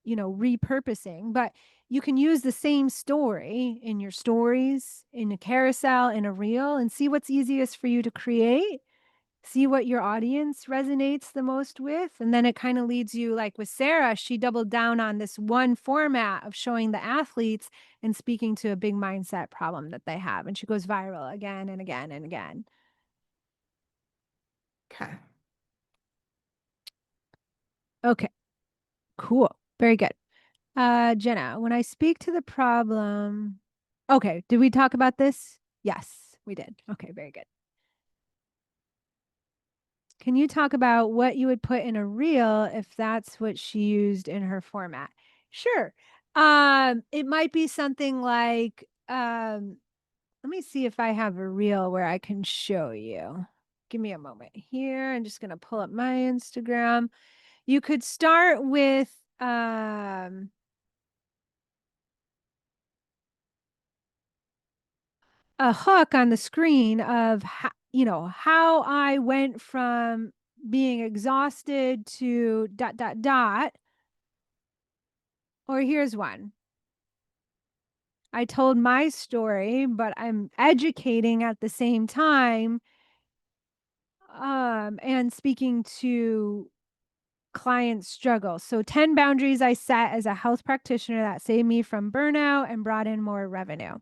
repurposing, but you can use the same story in your stories, in a carousel, in a reel, and see what's easiest for you to create. See what your audience resonates the most with. And then it kind of leads you, like with Sarah, she doubled down on this one format of showing the athletes and speaking to a big mindset problem that they have. And she goes viral again and again and again. Okay. Okay, cool. Very good. Jenna, when I speak to the problem, Okay. Did we talk about this? Yes, we did. Okay, very good. Can you talk about what you would put in a reel if that's what she used in her format? Sure. It might be something like, let me see if I have a reel where I can show you. Give me a moment here. I'm just going to pull up my Instagram. You could start with, a hook on the screen of how, how I went from being exhausted to ... Or here's one. I told my story, but I'm educating at the same time, and speaking to clients' struggles. So 10 boundaries I set as a health practitioner that saved me from burnout and brought in more revenue.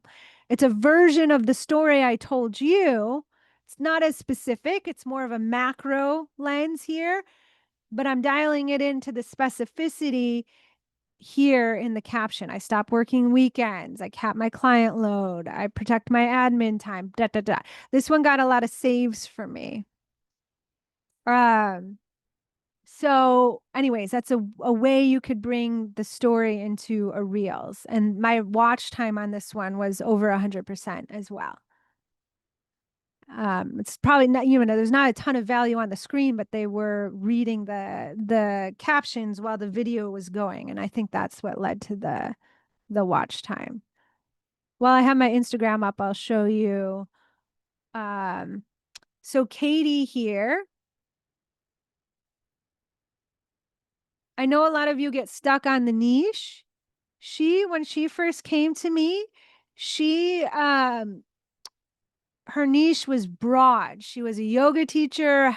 It's a version of the story I told you. It's not as specific, it's more of a macro lens here, but I'm dialing it into the specificity here in the caption. I stop working weekends. I cap my client load. I protect my admin time. This one got a lot of saves for me. So anyways, that's a way you could bring the story into a reels. And my watch time on this one was over 100% as well. It's probably not, there's not a ton of value on the screen, but they were reading the captions while the video was going. And I think that's what led to the watch time. While I have my Instagram up, I'll show you. So Katie here, I know a lot of you get stuck on the niche. When she first came to me, her niche was broad. She was a yoga teacher,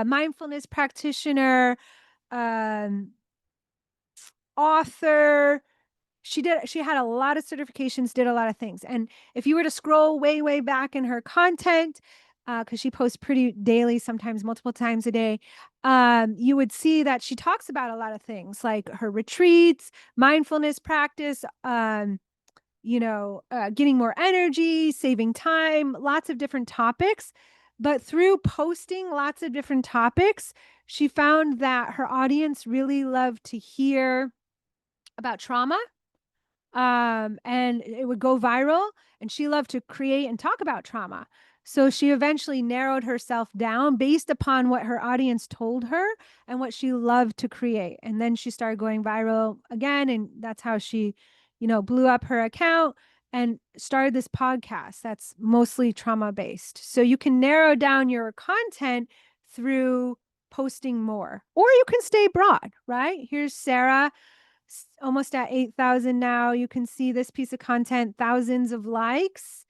mindfulness practitioner, author. She had a lot of certifications, did a lot of things. And if you were to scroll way back in her content, because she posts pretty daily, sometimes multiple times a day, you would see that she talks about a lot of things like her retreats, mindfulness practice, getting more energy, saving time, lots of different topics. But through posting lots of different topics, she found that her audience really loved to hear about trauma, and it would go viral, and she loved to create and talk about trauma. So she eventually narrowed herself down based upon what her audience told her and what she loved to create. And then she started going viral again, and that's how she, blew up her account and started this podcast that's mostly trauma based. So you can narrow down your content through posting more, or you can stay broad, right? Here's Sarah, almost at 8,000 now. You can see this piece of content, thousands of likes.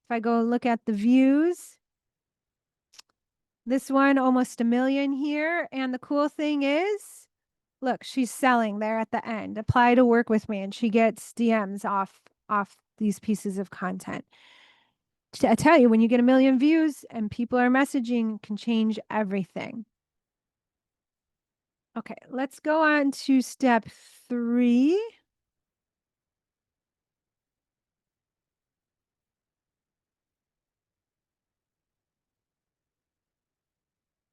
If I go look at the views, this one almost 1 million here. And the cool thing is, look, she's selling there at the end. Apply to work with me, and she gets DMs off these pieces of content. I tell you, when you get 1 million views and people are messaging, can change everything. Okay, let's go on to step 3.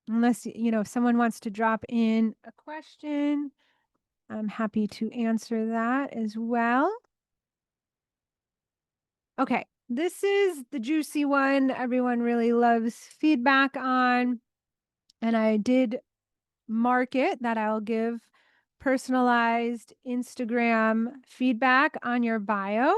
Unless, if someone wants to drop in a question, I'm happy to answer that as well. Okay, this is the juicy one everyone really loves feedback on. And I did mark it that I'll give personalized Instagram feedback on your bio.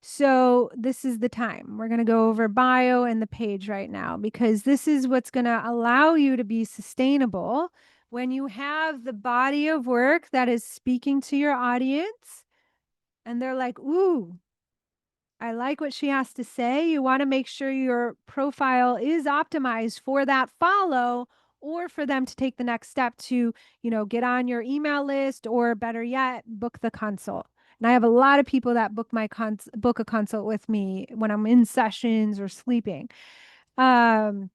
So this is the time. We're going to go over bio and the page right now, because this is what's going to allow you to be sustainable when you have the body of work that is speaking to your audience and they're like, ooh, I like what she has to say. You want to make sure your profile is optimized for that follow, or for them to take the next step to, get on your email list, or better yet, book the consult. And I have a lot of people that book a consult with me when I'm in sessions or sleeping. You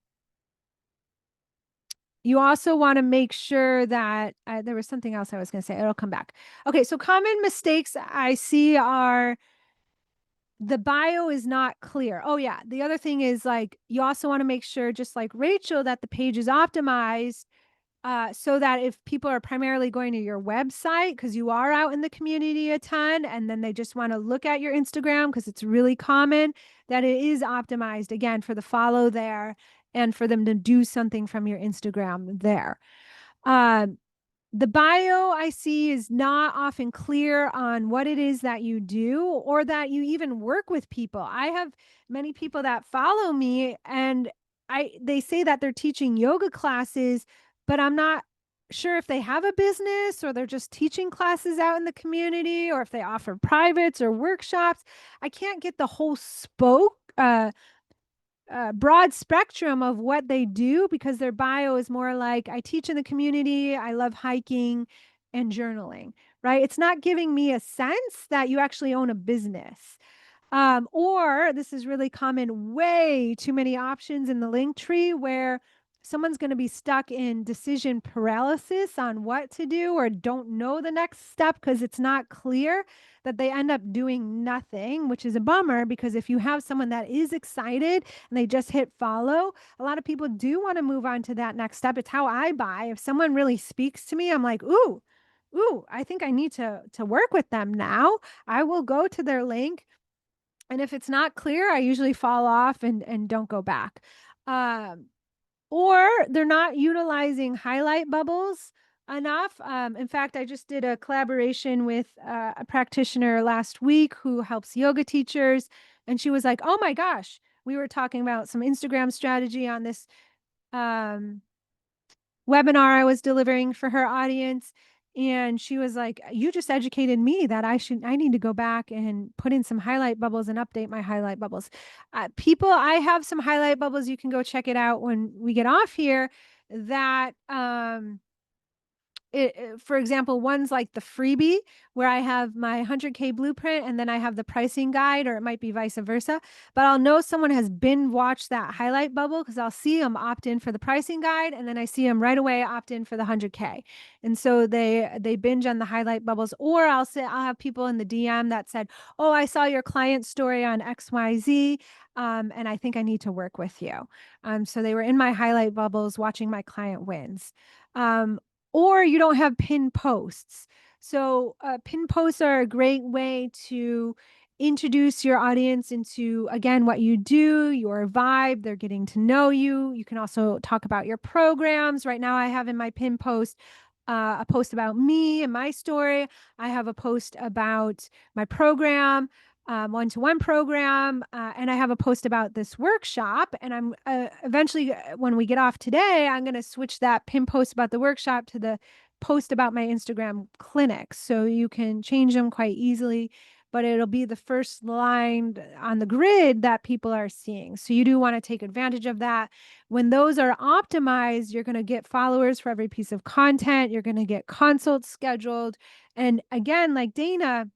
also want to make sure that there was something else I was going to say. It'll come back. Okay, so common mistakes I see are the bio is not clear. Oh yeah. The other thing is like, you also want to make sure, just like Rachel, that the page is optimized so that if people are primarily going to your website, because you are out in the community a ton, and then they just want to look at your Instagram, because it's really common, that it is optimized again for the follow there and for them to do something from your Instagram there. Um, the bio I see is not often clear on what it is that you do, or that you even work with people. I have many people that follow me, and they say that they're teaching yoga classes, but I'm not sure if they have a business, or they're just teaching classes out in the community, or if they offer privates or workshops. I can't get the whole broad spectrum of what they do, because their bio is more like, I teach in the community, I love hiking and journaling, right? It's not giving me a sense that you actually own a business. Or this is really common, way too many options in the link tree, where someone's going to be stuck in decision paralysis on what to do, or don't know the next step because it's not clear, that they end up doing nothing, which is a bummer, because if you have someone that is excited and they just hit follow, a lot of people do want to move on to that next step. It's how I buy. If someone really speaks to me, I'm like, ooh, I think I need to work with them now. I will go to their link, and if it's not clear, I usually fall off and don't go back. Or they're not utilizing highlight bubbles enough. In fact, I just did a collaboration with a practitioner last week who helps yoga teachers. And she was like, oh my gosh, we were talking about some Instagram strategy on this webinar I was delivering for her audience. And she was like, you just educated me that I need to go back and put in some highlight bubbles and update my highlight bubbles. People, I have some highlight bubbles. You can go check it out when we get off here, that, for example, one's like the freebie, where I have my 100K blueprint and then I have the pricing guide, or it might be vice versa. But I'll know someone has been watched that highlight bubble, because I'll see them opt in for the pricing guide, and then I see them right away opt in for the 100K. And so they binge on the highlight bubbles. Or I'll have people in the DM that said, oh, I saw your client story on XYZ. And I think I need to work with you. So they were in my highlight bubbles watching my client wins. Or you don't have pin posts. So pin posts are a great way to introduce your audience into, again, what you do, your vibe. They're getting to know you. You can also talk about your programs. Right now I have in my pin post a post about me and my story. I have a post about my program, one-to-one program, and I have a post about this workshop. And I'm eventually, when we get off today, I'm going to switch that pin post about the workshop to the post about my Instagram clinics, so you can change them quite easily, but it'll be the first line on the grid that people are seeing. So you do want to take advantage of that. When those are optimized, you're going to get followers for every piece of content. You're going to get consults scheduled. And again, like Dana,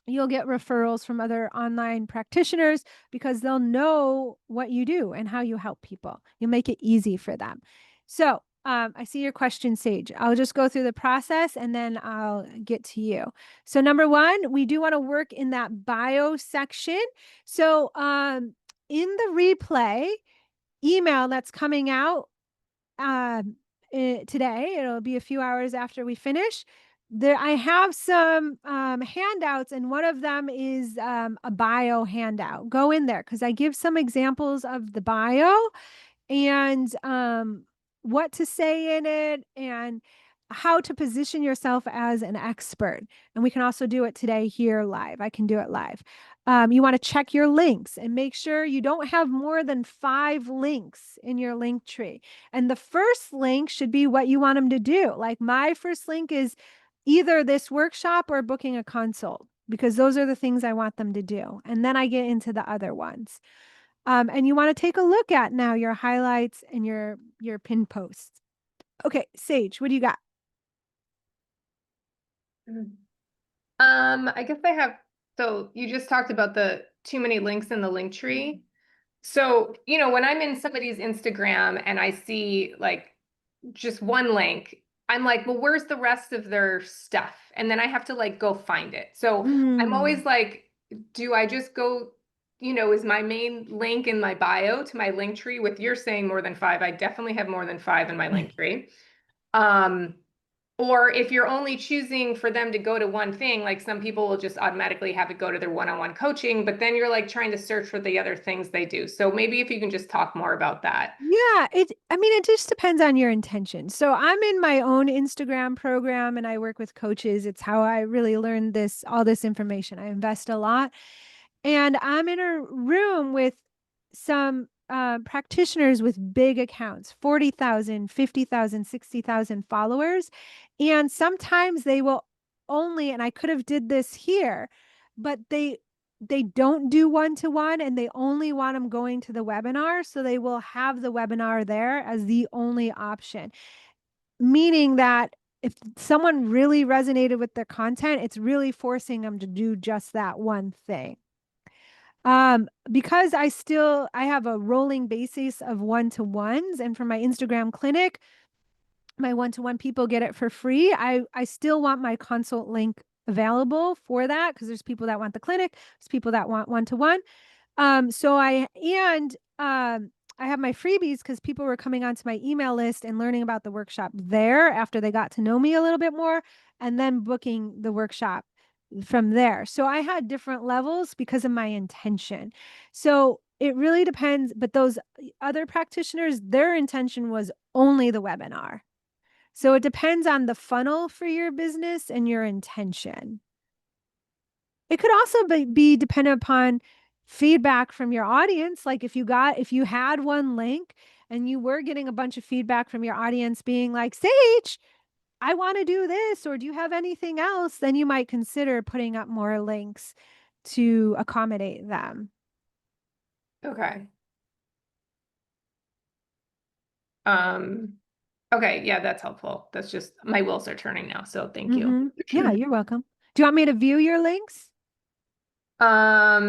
you'll get referrals from other online practitioners, because they'll know what you do and how you help people. You'll make it easy for them. So I see your question, Sage. I'll just go through the process and then I'll get to you. So number one, we do want to work in that bio section. So in the replay email that's coming out today, it'll be a few hours after we finish. There, I have some handouts, and one of them is a bio handout. Go in there, because I give some examples of the bio, and what to say in it, and how to position yourself as an expert. And we can also do it today here live. I can do it live. You want to check your links and make sure you don't have more than 5 links in your link tree. And the first link should be what you want them to do. Like my first link is either this workshop or booking a consult, because those are the things I want them to do. And then I get into the other ones. And you want to take a look at now your highlights and your pin posts. Okay, Sage, what do you got? I guess I have, so you just talked about the too many links in the link tree. So, you know, when I'm in somebody's Instagram and I see like just one link, I'm like, well, where's the rest of their stuff? And then I have to like go find it. So I'm always like, do I just go, is my main link in my bio to my link tree? With you're saying more than 5, I definitely have more than 5 in my link tree. Or if you're only choosing for them to go to one thing, like some people will just automatically have it go to their one-on-one coaching, but then you're like trying to search for the other things they do. So maybe if you can just talk more about that. Yeah, I mean, it just depends on your intention. So I'm in my own Instagram program and I work with coaches. It's how I really learned all this information. I invest a lot. And I'm in a room with some practitioners with big accounts, 40,000, 50,000, 60,000 followers. And sometimes they will only, and I could have did this here, but they don't do one-to-one and they only want them going to the webinar. So they will have the webinar there as the only option, meaning that if someone really resonated with their content, it's really forcing them to do just that one thing. Because I have a rolling basis of one-to-ones, and for my Instagram clinic, my one-to-one people get it for free. I still want my consult link available for that because there's people that want the clinic, there's people that want one-to-one. So I have my freebies because people were coming onto my email list and learning about the workshop there after they got to know me a little bit more, and then booking the workshop from there. So I had different levels because of my intention. So it really depends. But those other practitioners, their intention was only the webinar. So it depends on the funnel for your business and your intention. It could also be dependent upon feedback from your audience. Like if you had one link and you were getting a bunch of feedback from your audience being like, Sage, I want to do this, or do you have anything else? Then you might consider putting up more links to accommodate them. Okay. Okay, yeah, that's helpful. That's just my wheels are turning now, so thank you. Yeah, you're welcome. Do you want me to view your links? I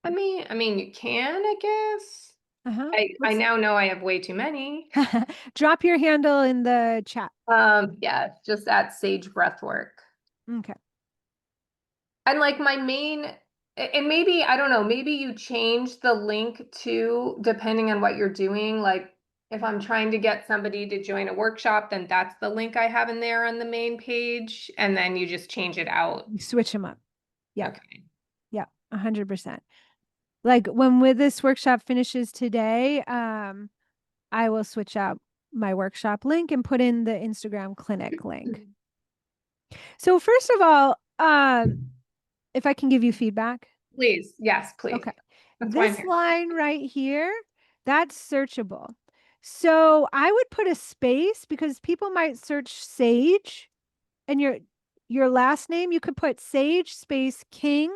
mean, you can, I guess. I now know I have way too many. Drop your handle in the chat. Yeah, just at Sage Breathwork. Okay. And like my main, and maybe, I don't know, maybe you change the link to depending on what you're doing. Like if I'm trying to get somebody to join a workshop, then that's the link I have in there on the main page. And then you just change it out. You switch them up. Yeah. Okay. Yeah. 100%. Like when this workshop finishes today, I will switch out my workshop link and put in the Instagram clinic link. So first of all, if I can give you feedback. Please. Yes, please. Okay. That's why I'm This here. line right here, that's searchable. So I would put a space because people might search Sage and your last name, you could put Sage space King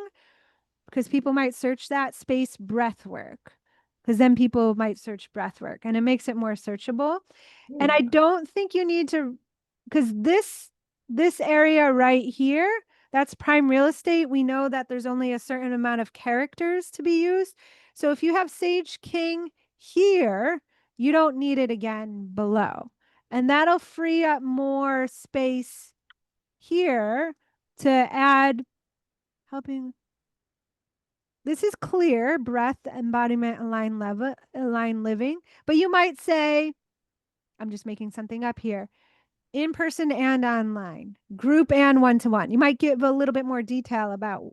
because people might search that space breathwork because then people might search breathwork and it makes it more searchable. And I don't think you need to, because this area right here, that's prime real estate. We know that there's only a certain amount of characters to be used. So if you have Sage King here, you don't need it again below. And that'll free up more space here to add helping. This is clear, breath, embodiment, align living. But you might say, I'm just making something up here, in person and online, group and one-to-one. You might give a little bit more detail about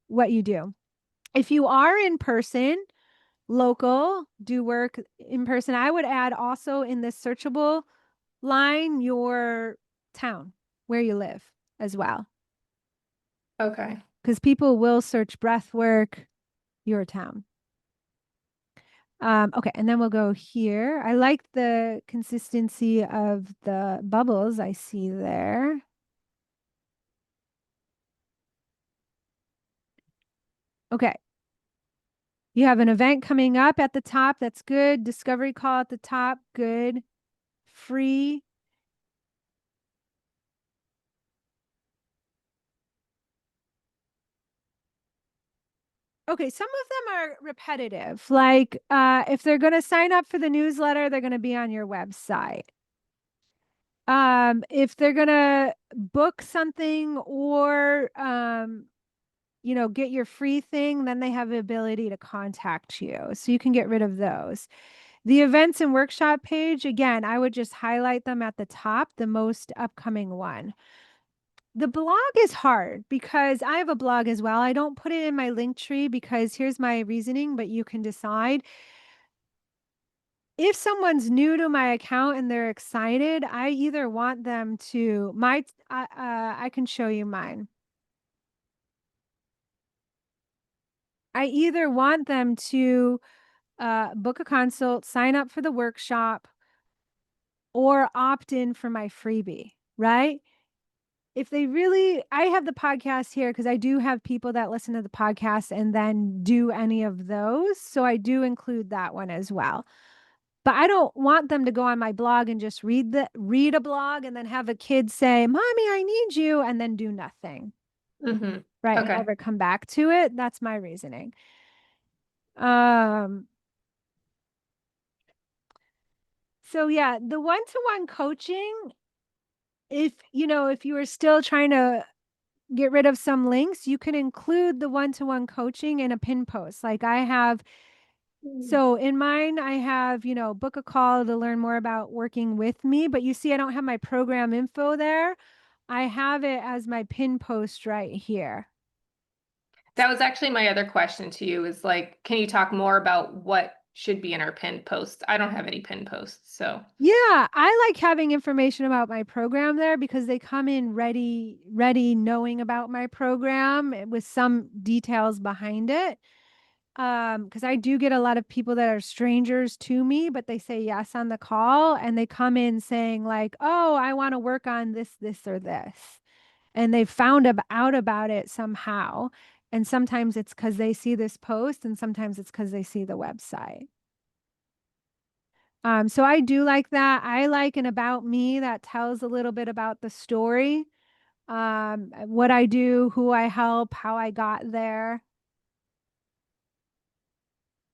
what you do. If you are in person, local, do work in person, I would add also in this searchable line your town, where you live as well. Okay. Because people will search breath work, your town. Okay, and then we'll go here. I like the consistency of the bubbles I see there. Okay. You have an event coming up at the top. That's good. Discovery call at the top. Good. Free. Okay, some of them are repetitive. Like if they're going to sign up for the newsletter, they're going to be on your website. If they're going to book something or get your free thing, then they have the ability to contact you. So you can get rid of those. The events and workshop page, again, I would just highlight them at the top, the most upcoming one. The blog is hard because I have a blog as well. I don't put it in my link tree because here's my reasoning, but you can decide. If someone's new to my account and they're excited, I either want them to I can show you mine. I either want them to book a consult, sign up for the workshop, or opt in for my freebie, right? If they really, I have the podcast here because I do have people that listen to the podcast and then do any of those. So I do include that one as well. But I don't want them to go on my blog and just read a blog and then have a kid say, "Mommy, I need you," and then do nothing. Mm-hmm. Right. And Okay. never come back to it. That's my reasoning. So yeah, the one-to-one coaching, if you were still trying to get rid of some links, you can include the one-to-one coaching in a pin post. Like I have, so in mine, I have, book a call to learn more about working with me, but you see, I don't have my program info there. I have it as my pin post right here. That was actually my other question to you is like, can you talk more about what should be in our pin posts? I don't have any pin posts, so. Yeah, I like having information about my program there because they come in ready knowing about my program with some details behind it. Because I do get a lot of people that are strangers to me, but they say yes on the call and they come in saying like, "Oh, I want to work on this, or this." And they've found out about it somehow. And sometimes it's because they see this post and sometimes it's because they see the website. So I do like that. I like an about me that tells a little bit about the story, what I do, who I help, how I got there.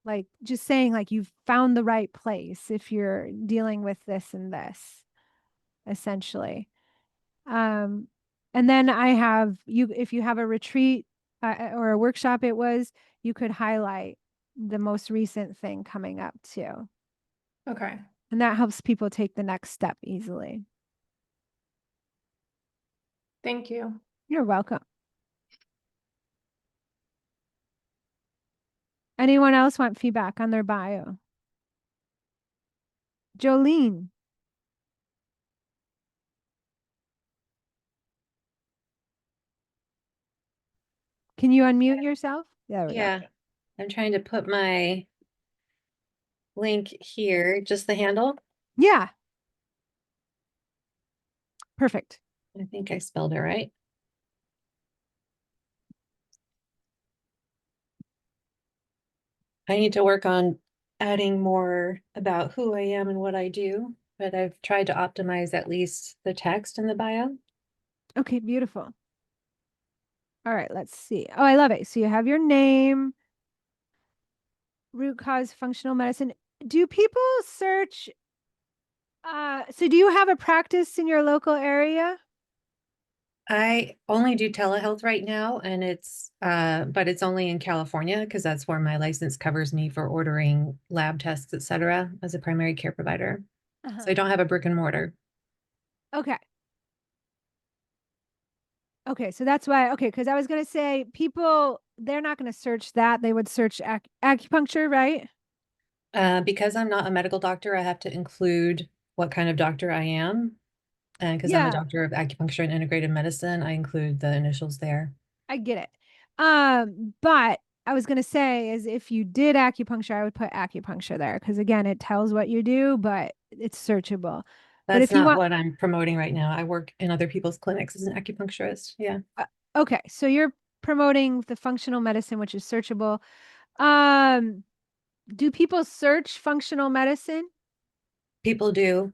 Like just saying like you've found the right place if you're dealing with this and this, essentially. Um, and then I have if you have a retreat or a workshop, you could highlight the most recent thing coming up too. Okay. And that helps people take the next step easily. Thank you. You're welcome. Anyone else want feedback on their bio? Jolene. Can you unmute yourself? There we go. Yeah, I'm trying to put my link here, just the handle. Yeah. Perfect. I think I spelled it right. I need to work on adding more about who I am and what I do, but I've tried to optimize at least the text in the bio. Okay, beautiful. All right, let's see. Oh, I love it. So you have your name, root cause functional medicine. Do people search so do you have a practice in your local area? I only do telehealth right now, and but it's only in California because that's where my license covers me for ordering lab tests, etc., as a primary care provider. So I don't have a brick and mortar. Okay. Okay, so that's why, okay, because I was going to say people, they're not going to search that. They would search acupuncture, right? Because I'm not a medical doctor, I have to include what kind of doctor I am. And because I'm a Yeah, doctor of acupuncture and integrative medicine, I include the initials there. I get it. But I was going to say is if you did acupuncture, I would put acupuncture there because again, it tells what you do, but it's searchable. But That's if you not want, what I'm promoting right now. I work in other people's clinics as an acupuncturist. Yeah. okay, so you're promoting the functional medicine, which is searchable. Um, do people search functional medicine? People do.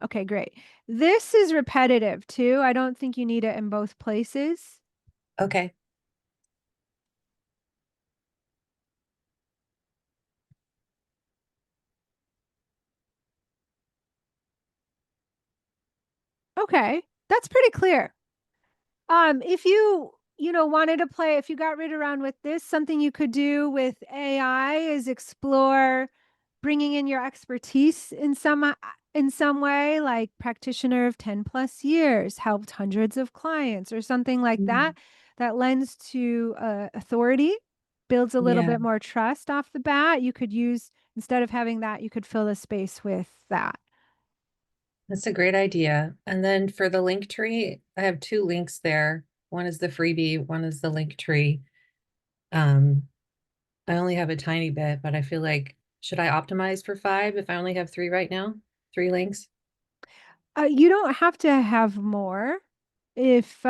Okay, great. This is repetitive too. I don't think you need it in both places. Okay. Okay, that's pretty clear. If you wanted to play, if you got rid around with this, something you could do with AI is explore bringing in your expertise in some way, like practitioner of 10 plus years, helped hundreds of clients or something like Mm. that, that lends to authority, builds a little Yeah, bit more trust off the bat. You could use, instead of having that, you could fill the space with that. that's a great idea. And then for the link tree, I have two links there. One is the freebie, one is the link tree. Um, I only have a tiny bit, but I feel like should I optimize for 5 if I only have 3 right now? 3 links? You don't have to have more if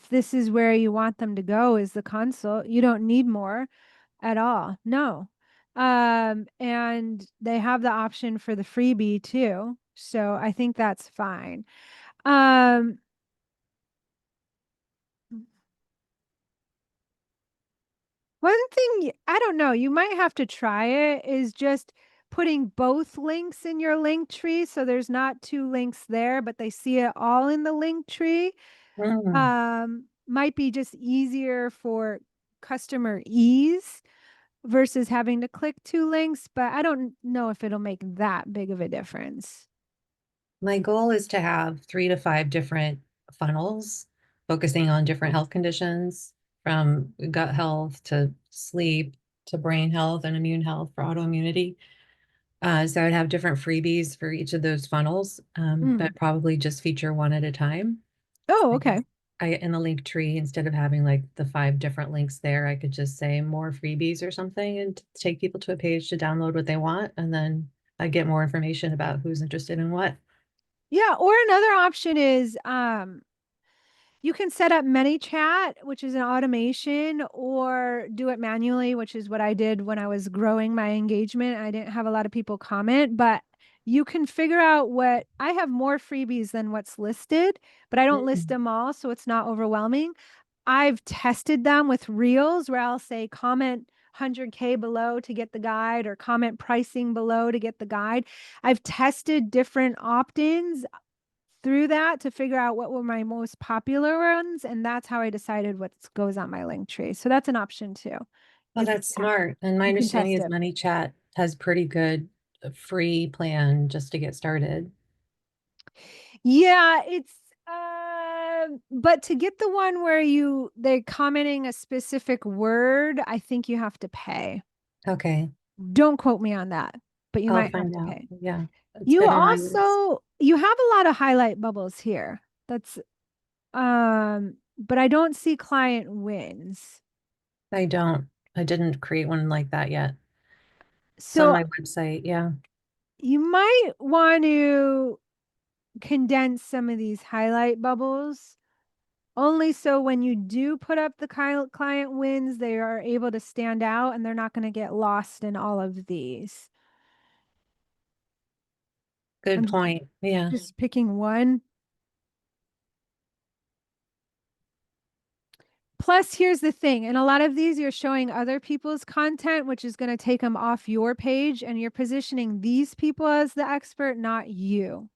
this is where you want them to go, is the consult. You don't need more at all. No. And they have the option for the freebie too. So I think that's fine. Um, One thing, I don't know, you might have to try it, is just putting both links in your link tree. So there's not two links there, but they see it all in the link tree. Mm. Might be just easier for customer ease versus having to click two links, but I don't know if it'll make that big of a difference. My goal is to have 3 to 5 different funnels focusing on different health conditions from gut health to sleep to brain health and immune health for autoimmunity. So I would have different freebies for each of those funnels, Mm. but probably just feature one at a time. Oh, I okay. guess in the link tree, instead of having like the 5 different links there, I could just say more freebies or something and take people to a page to download what they want. And then I get more information about who's interested in what. Yeah, or another option is you can set up ManyChat, which is an automation, or do it manually, which is what I did when I was growing my engagement. I didn't have a lot of people comment, but you can figure out what I have more freebies than what's listed, but I don't list Mm. them all, so it's not overwhelming. I've tested them with reels where I'll say comment 100K below to get the guide, or comment pricing below to get the guide. I've tested different opt-ins through that to figure out what were my most popular ones, and that's how I decided what goes on my link tree. So that's an option too. Oh, If that's smart. And my you can understanding test is it. ManyChat has pretty good free plan just to get started. Yeah, it's but to get the one where they're commenting a specific word, I think you have to pay. Okay, Don't quote me on that, but you I'll might have find to out. pay. Yeah, it's You been on my list. also you have a lot of highlight bubbles here. That's but I don't see client wins. I don't, I didn't create one like that yet. It's on So my website. Yeah. you might want to condense some of these highlight bubbles, only so when you do put up the client wins, they are able to stand out and they're not going to get lost in all of these. Good I'm point. Yeah. just picking one. Plus, here's the thing. In a lot of these, you're showing other people's content, which is going to take them off your page, and you're positioning these people as the expert, not you.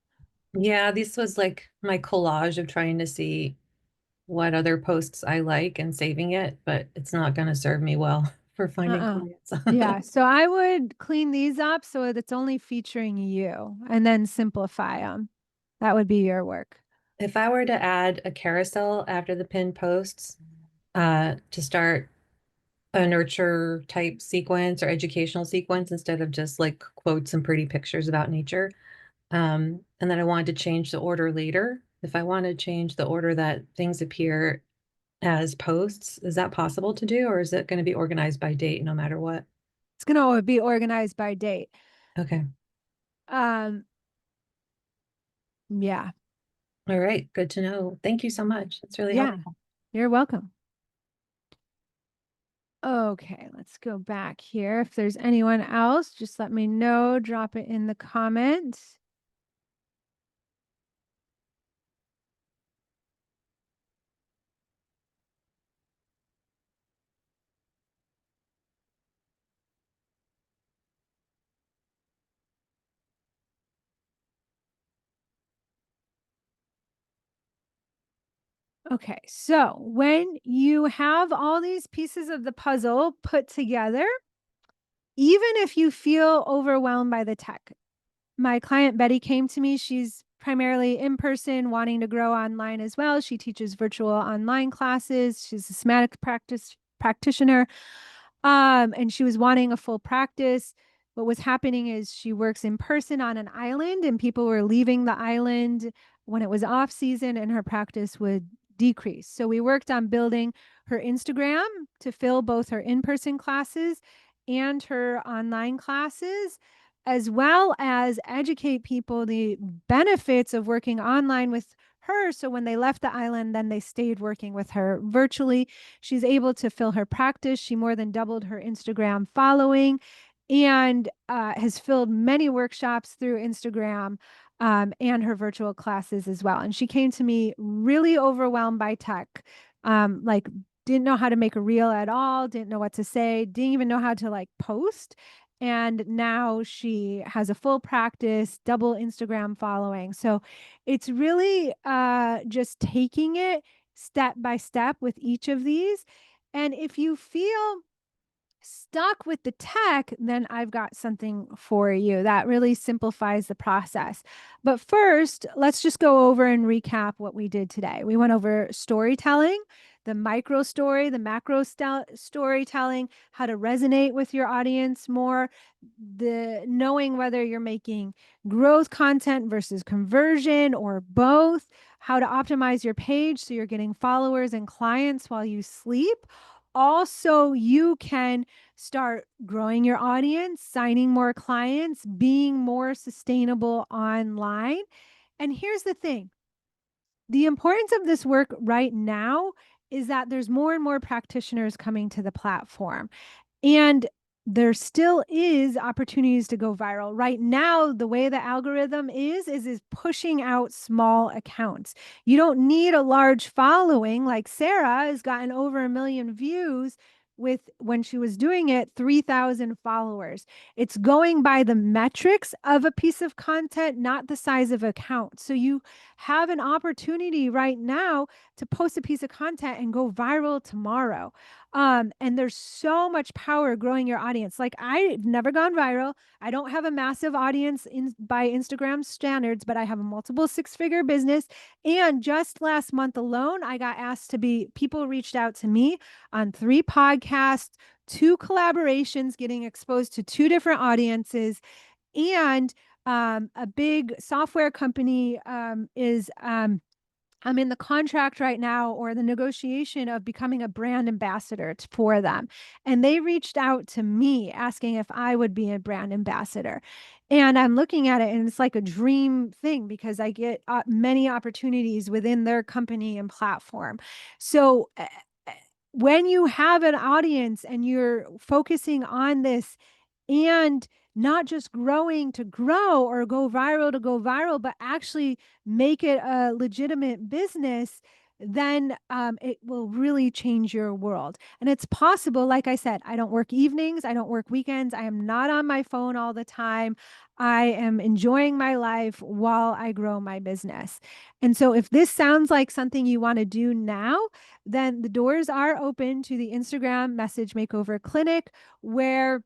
Yeah, this was like my collage of trying to see what other posts I like and saving it, but it's not going to serve me well for finding Uh-uh. clients. Yeah. So I would clean these up so that it's only featuring you, and then simplify them. That would be your work. If I were to add a carousel after the pinned posts, to start a nurture type sequence or educational sequence instead of just like quotes and pretty pictures about nature. And then I wanted to change the order later. If I want to change the order that things appear as posts, is that possible to do, or is it going to be organized by date no matter what? It's going to be organized by date. Okay. Um, yeah. All right. Good to know. Thank you so much. It's really Yeah. helpful. You're welcome. Okay, let's go back here. If there's anyone else, just let me know. Drop it in the comments. Okay, so when you have all these pieces of the puzzle put together, even if you feel overwhelmed by the tech, my client Betty came to me. She's primarily in person, wanting to grow online as well. She teaches virtual online classes. She's a somatic practitioner. And she was wanting a full practice. What was happening is she works in person on an island, and people were leaving the island when it was off season, and her practice would decrease. So we worked on building her Instagram to fill both her in-person classes and her online classes, as well as educate people the benefits of working online with her. So when they left the island, then they stayed working with her virtually. She's able to fill her practice. She more than doubled her Instagram following, and has filled many workshops through Instagram, and her virtual classes as well. And she came to me really overwhelmed by tech, like didn't know how to make a reel at all, didn't know what to say, didn't even know how to like post. And now she has a full practice, double Instagram following. So it's really just taking it step by step with each of these. And if you feel stuck with the tech, then I've got something for you that really simplifies the process. But first, let's just go over and recap what we did today. We went over storytelling, the micro story, the macro storytelling, how to resonate with your audience more, the knowing whether you're making growth content versus conversion or both, how to optimize your page so you're getting followers and clients while you sleep. Also, you can start growing your audience, signing more clients, being more sustainable online. And here's the thing, the importance of this work right now is that there's more and more practitioners coming to the platform. And there still is opportunities to go viral. Right now, the way the algorithm is pushing out small accounts. You don't need a large following. Like Sarah has gotten over 1 million views with, when she was doing it, 3,000 followers. It's going by the metrics of a piece of content, not the size of account. So you have an opportunity right now to post a piece of content and go viral tomorrow. And there's so much power growing your audience. Like I've never gone viral. I don't have a massive audience by Instagram standards, but I have a multiple 6-figure business. And just last month alone, I got asked to be, people reached out to me on 3 podcasts, 2 collaborations, getting exposed to 2 different audiences. And a big software company I'm in the contract right now, or the negotiation of becoming a brand ambassador for them. And they reached out to me asking if I would be a brand ambassador. And I'm looking at it and it's like a dream thing because I get many opportunities within their company and platform. So when you have an audience and you're focusing on this, and not just growing to grow or go viral to go viral, but actually make it a legitimate business, then it will really change your world. And it's possible, like I said, I don't work evenings, I don't work weekends, I am not on my phone all the time. I am enjoying my life while I grow my business. And so if this sounds like something you want to do now, then the doors are open to the Instagram Message Makeover Clinic, where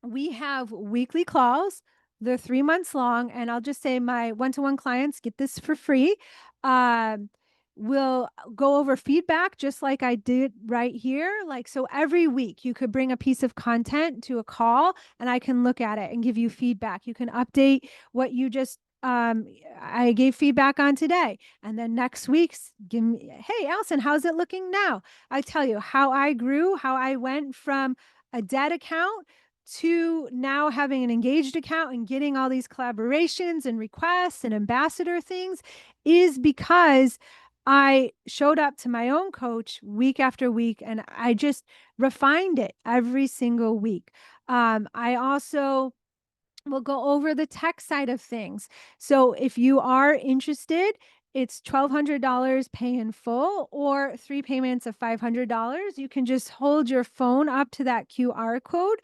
we have weekly calls. They're 3 months long. And I'll just say my one-to-one clients get this for free. We'll go over feedback just like I did right here. Like, so every week you could bring a piece of content to a call and I can look at it and give you feedback. You can update what you just I gave feedback on today. And then next week's give me, hey, Allison, how's it looking now? I tell you how I grew, how I went from a dead account to now having an engaged account and getting all these collaborations and requests and ambassador things, is because I showed up to my own coach week after week and I just refined it every single week. I also will go over the tech side of things. So if you are interested, it's $1,200 pay in full or 3 payments of $500. You can just hold your phone up to that QR code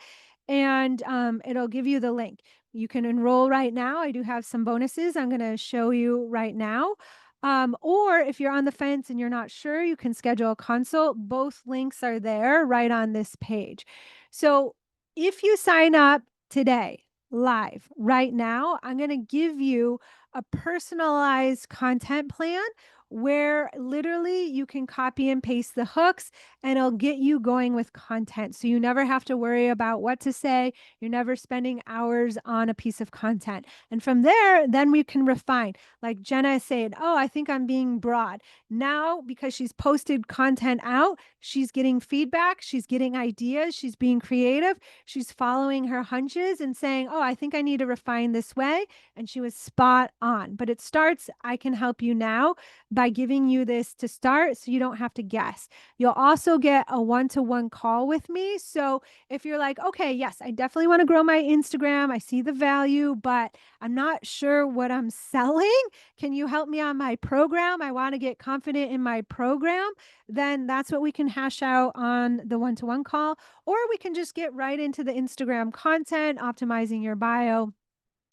and it'll give you the link. You can enroll right now. I do have some bonuses I'm going to show you right now. Or if you're on the fence and you're not sure, you can schedule a consult. Both links are there right on this page. So if you sign up today, live, right now, I'm going to give you a personalized content plan where literally you can copy and paste the hooks and it'll get you going with content. So you never have to worry about what to say. You're never spending hours on a piece of content. And from there, then we can refine. Like Jenna is saying, oh, I think I'm being broad. Now, because she's posted content out, she's getting feedback, she's getting ideas, she's being creative, she's following her hunches and saying, oh, I think I need to refine this way. And she was spot on. But it starts, I can help you now by giving you this to start so you don't have to guess. You'll also get a one-to-one call with me. So if you're like, okay, yes, I definitely want to grow my Instagram, I see the value, but I'm not sure what I'm selling. Can you help me on my program? I want to get confident in my program. Then that's what we can hash out on the one-to-one call. Or we can just get right into the Instagram content, optimizing your bio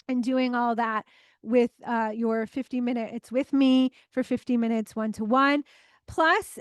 and doing all that with your 50-minute. It's with me for 50 minutes one-to-one. Plus,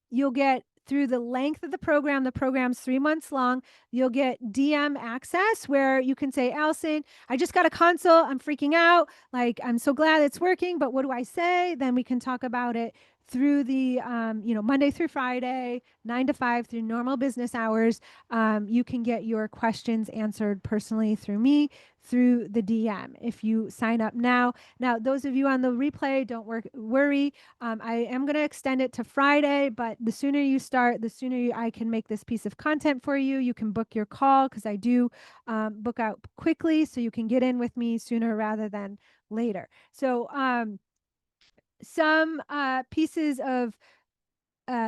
you'll get through the length of the program. The program's 3 months long. You'll get DM access where you can say, Allison, I just got a consult. I'm freaking out. Like, I'm so glad it's working, but what do I say? Then we can talk about it through the, Monday through Friday, 9 to 5 through normal business hours. You can get your questions answered personally through me, through the DM if you sign up now. Now, those of you on the replay, don't worry. I am going to extend it to Friday, but the sooner you start, the sooner I can make this piece of content for you. You can book your call because I do book out quickly, so you can get in with me sooner rather than later. So some pieces of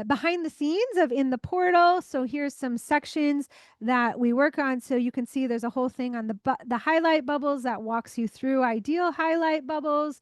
behind the scenes of in the portal. So here's some sections that we work on. So you can see there's a whole thing on the highlight bubbles that walks you through ideal highlight bubbles,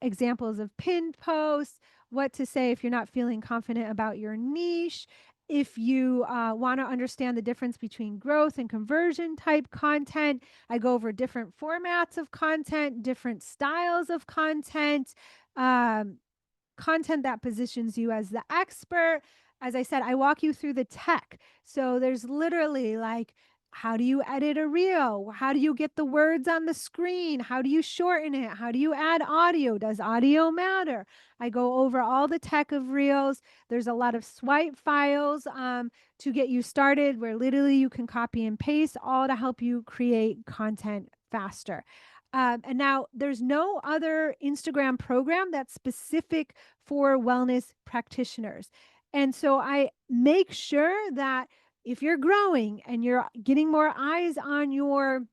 examples of pinned posts, what to say if you're not feeling confident about your niche. If you want to understand the difference between growth and conversion type content, I go over different formats of content, different styles of content, content that positions you as the expert. As I said, I walk you through the tech. So there's literally like, how do you edit a reel? How do you get the words on the screen? How do you shorten it? How do you add audio? Does audio matter? I go over all the tech of reels. There's a lot of swipe files to get you started where literally you can copy and paste, all to help you create content faster. And now there's no other Instagram program that's specific for wellness practitioners. And so I make sure that if you're growing and you're getting more eyes on your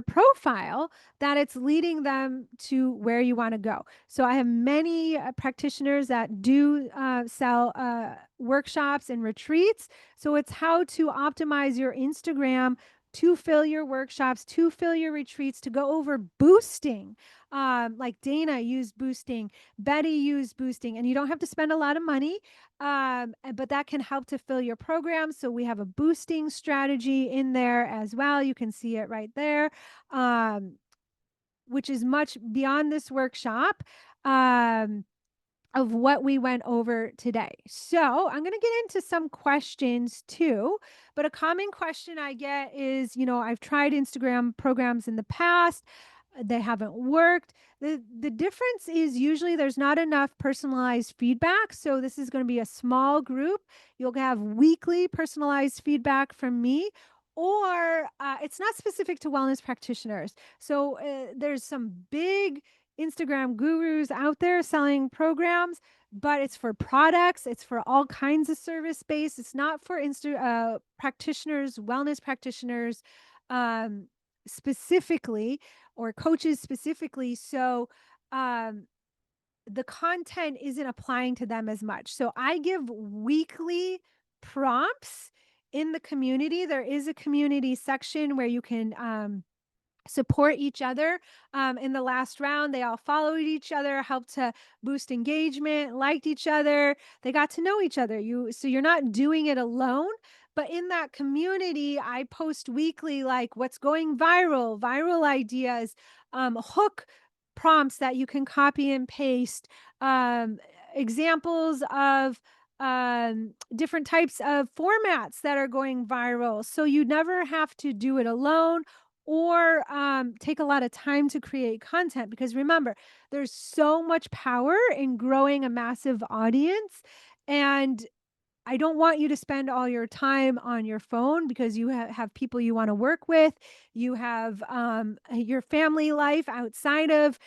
profile, that it's leading them to where you want to go. So I have many practitioners that do sell workshops and retreats. So it's how to optimize your Instagram to fill your workshops, to fill your retreats, to go over boosting. Like Dana used boosting, Betty used boosting, and you don't have to spend a lot of money, but that can help to fill your program. So we have a boosting strategy in there as well. You can see it right there, which is much beyond this workshop. Of what we went over today. So I'm going to get into some questions too, but a common question I get is, I've tried Instagram programs in the past. They haven't worked. The difference is usually there's not enough personalized feedback. So this is going to be a small group. You'll have weekly personalized feedback from me, or it's not specific to wellness practitioners. So there's some big Instagram gurus out there selling programs, but it's for products. It's for all kinds of service based. It's not for practitioners, wellness practitioners specifically, or coaches specifically. So the content isn't applying to them as much. So I give weekly prompts in the community. There is a community section where you can support each other. In the last round, they all followed each other, helped to boost engagement, liked each other. They got to know each other. So you're not doing it alone. But in that community, I post weekly, like what's going viral, viral ideas, hook prompts that you can copy and paste, examples of different types of formats that are going viral. So you never have to do it alone or take a lot of time to create content. Because remember, there's so much power in growing a massive audience. And I don't want you to spend all your time on your phone because you have people you want to work with. You have your family life outside of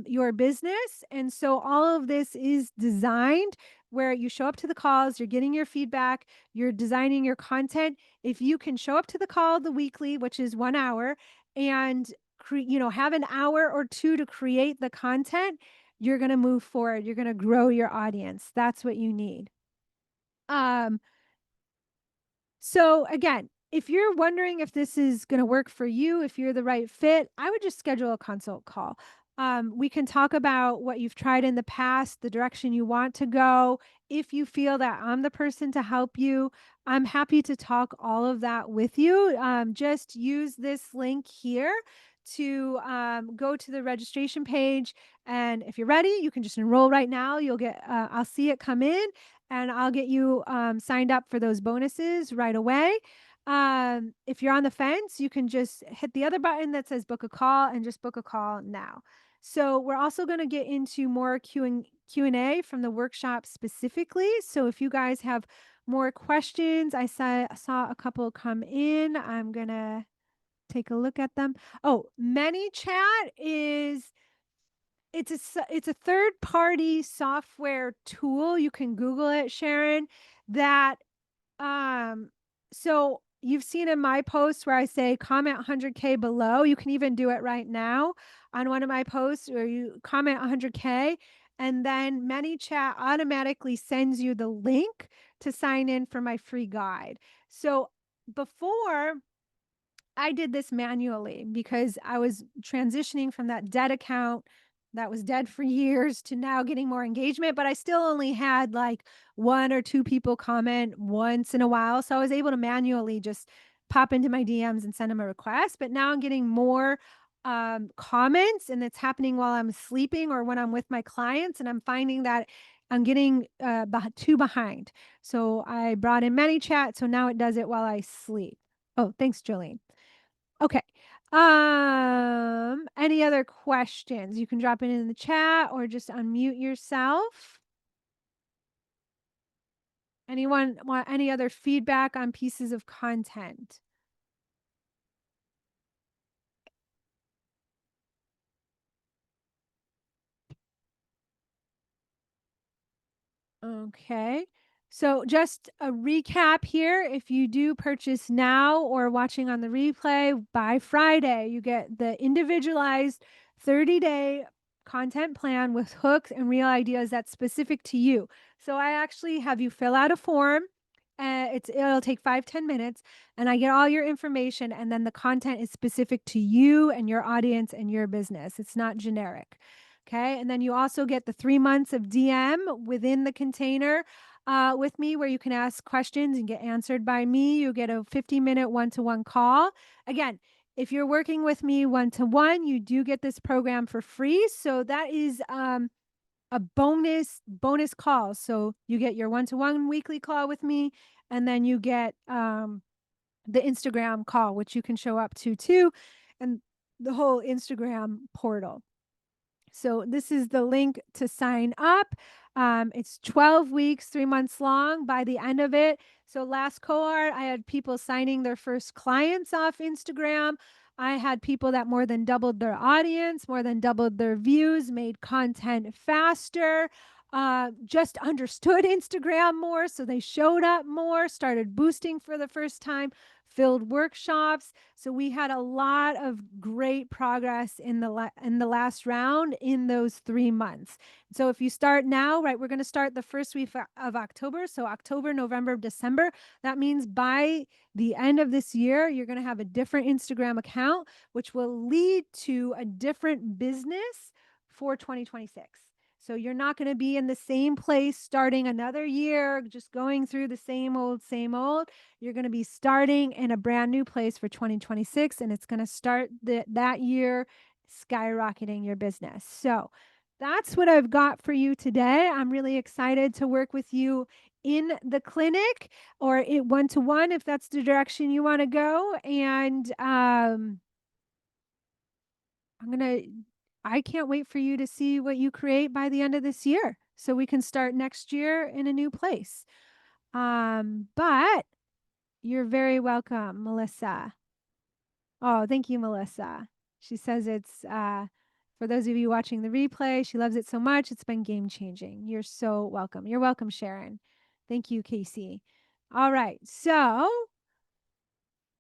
your business. And so all of this is designed where you show up to the calls, you're getting your feedback, you're designing your content. If you can show up to the call, the weekly, which is 1 hour, and have an hour or two to create the content, you're going to move forward. You're going to grow your audience. That's what you need. Um, so again, if you're wondering if this is going to work for you, if you're the right fit, I would just schedule a consult call. We can talk about what you've tried in the past, the direction you want to go. If you feel that I'm the person to help you, I'm happy to talk all of that with you. Just use this link here to go to the registration page. And if you're ready, you can just enroll right now. You'll get, I'll see it come in and I'll get you signed up for those bonuses right away. If you're on the fence, you can just hit the other button that says book a call and just book a call now. So we're also going to get into more Q&A from the workshop specifically. So if you guys have more questions, I saw a couple come in. I'm going to take a look at them. Oh, ManyChat is it's a third party software tool. You can Google it, Sharon, that so you've seen in my posts where I say comment 100K below. You can even do it right now on one of my posts where you comment 100K and then ManyChat automatically sends you the link to sign in for my free guide. So before I did this manually because I was transitioning from that dead account that was dead for years to now getting more engagement, but I still only had like 1 or 2 people comment once in a while. So I was able to manually just pop into my DMs and send them a request. But now I'm getting more comments, and it's happening while I'm sleeping or when I'm with my clients. And I'm finding that I'm getting too behind. So I brought in ManyChat. So now it does it while I sleep. Oh, thanks, Jolene. Okay. Any other questions? You can drop it in the chat or just unmute yourself. Anyone want any other feedback on pieces of content? Okay. So just a recap here. If you do purchase now or watching on the replay, by Friday, you get the individualized 30-day content plan with hooks and real ideas that's specific to you. So I actually have you fill out a form. It'll take 5-10 minutes and I get all your information, and then the content is specific to you and your audience and your business. It's not generic. Okay. And then you also get the 3 months of DM within the container with me where you can ask questions and get answered by me. You get a 50-minute one-to-one call. Again, if you're working with me one-to-one, you do get this program for free. So that is a bonus call. So you get your one-to-one weekly call with me, and then you get the Instagram call, which you can show up to too, and the whole Instagram portal. So this is the link to sign up. It's 12 weeks, 3 months long by the end of it. So last cohort, I had people signing their first clients off Instagram. I had people that more than doubled their audience, more than doubled their views, made content faster, just understood Instagram more. So they showed up more, started boosting for the first time, filled workshops. So we had a lot of great progress in the last round in those 3 months. So if you start now, right, we're going to start the first week of October. So October, November, December. That means by the end of this year, you're going to have a different Instagram account, which will lead to a different business for 2026. So you're not going to be in the same place starting another year, just going through the same old, same old. You're going to be starting in a brand new place for 2026, and it's going to start that year skyrocketing your business. So that's what I've got for you today. I'm really excited to work with you in the clinic or one-to-one if that's the direction you want to go. And I can't wait for you to see what you create by the end of this year so we can start next year in a new place. But you're very welcome, Melissa. Oh, thank you, Melissa. She says it's for those of you watching the replay, she loves it so much. It's been game changing. You're so welcome. You're welcome, Sharon. Thank you, Casey. All right. So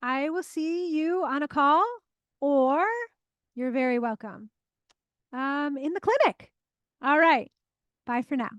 I will see you on a call, or you're very welcome in the clinic. All right. Bye for now.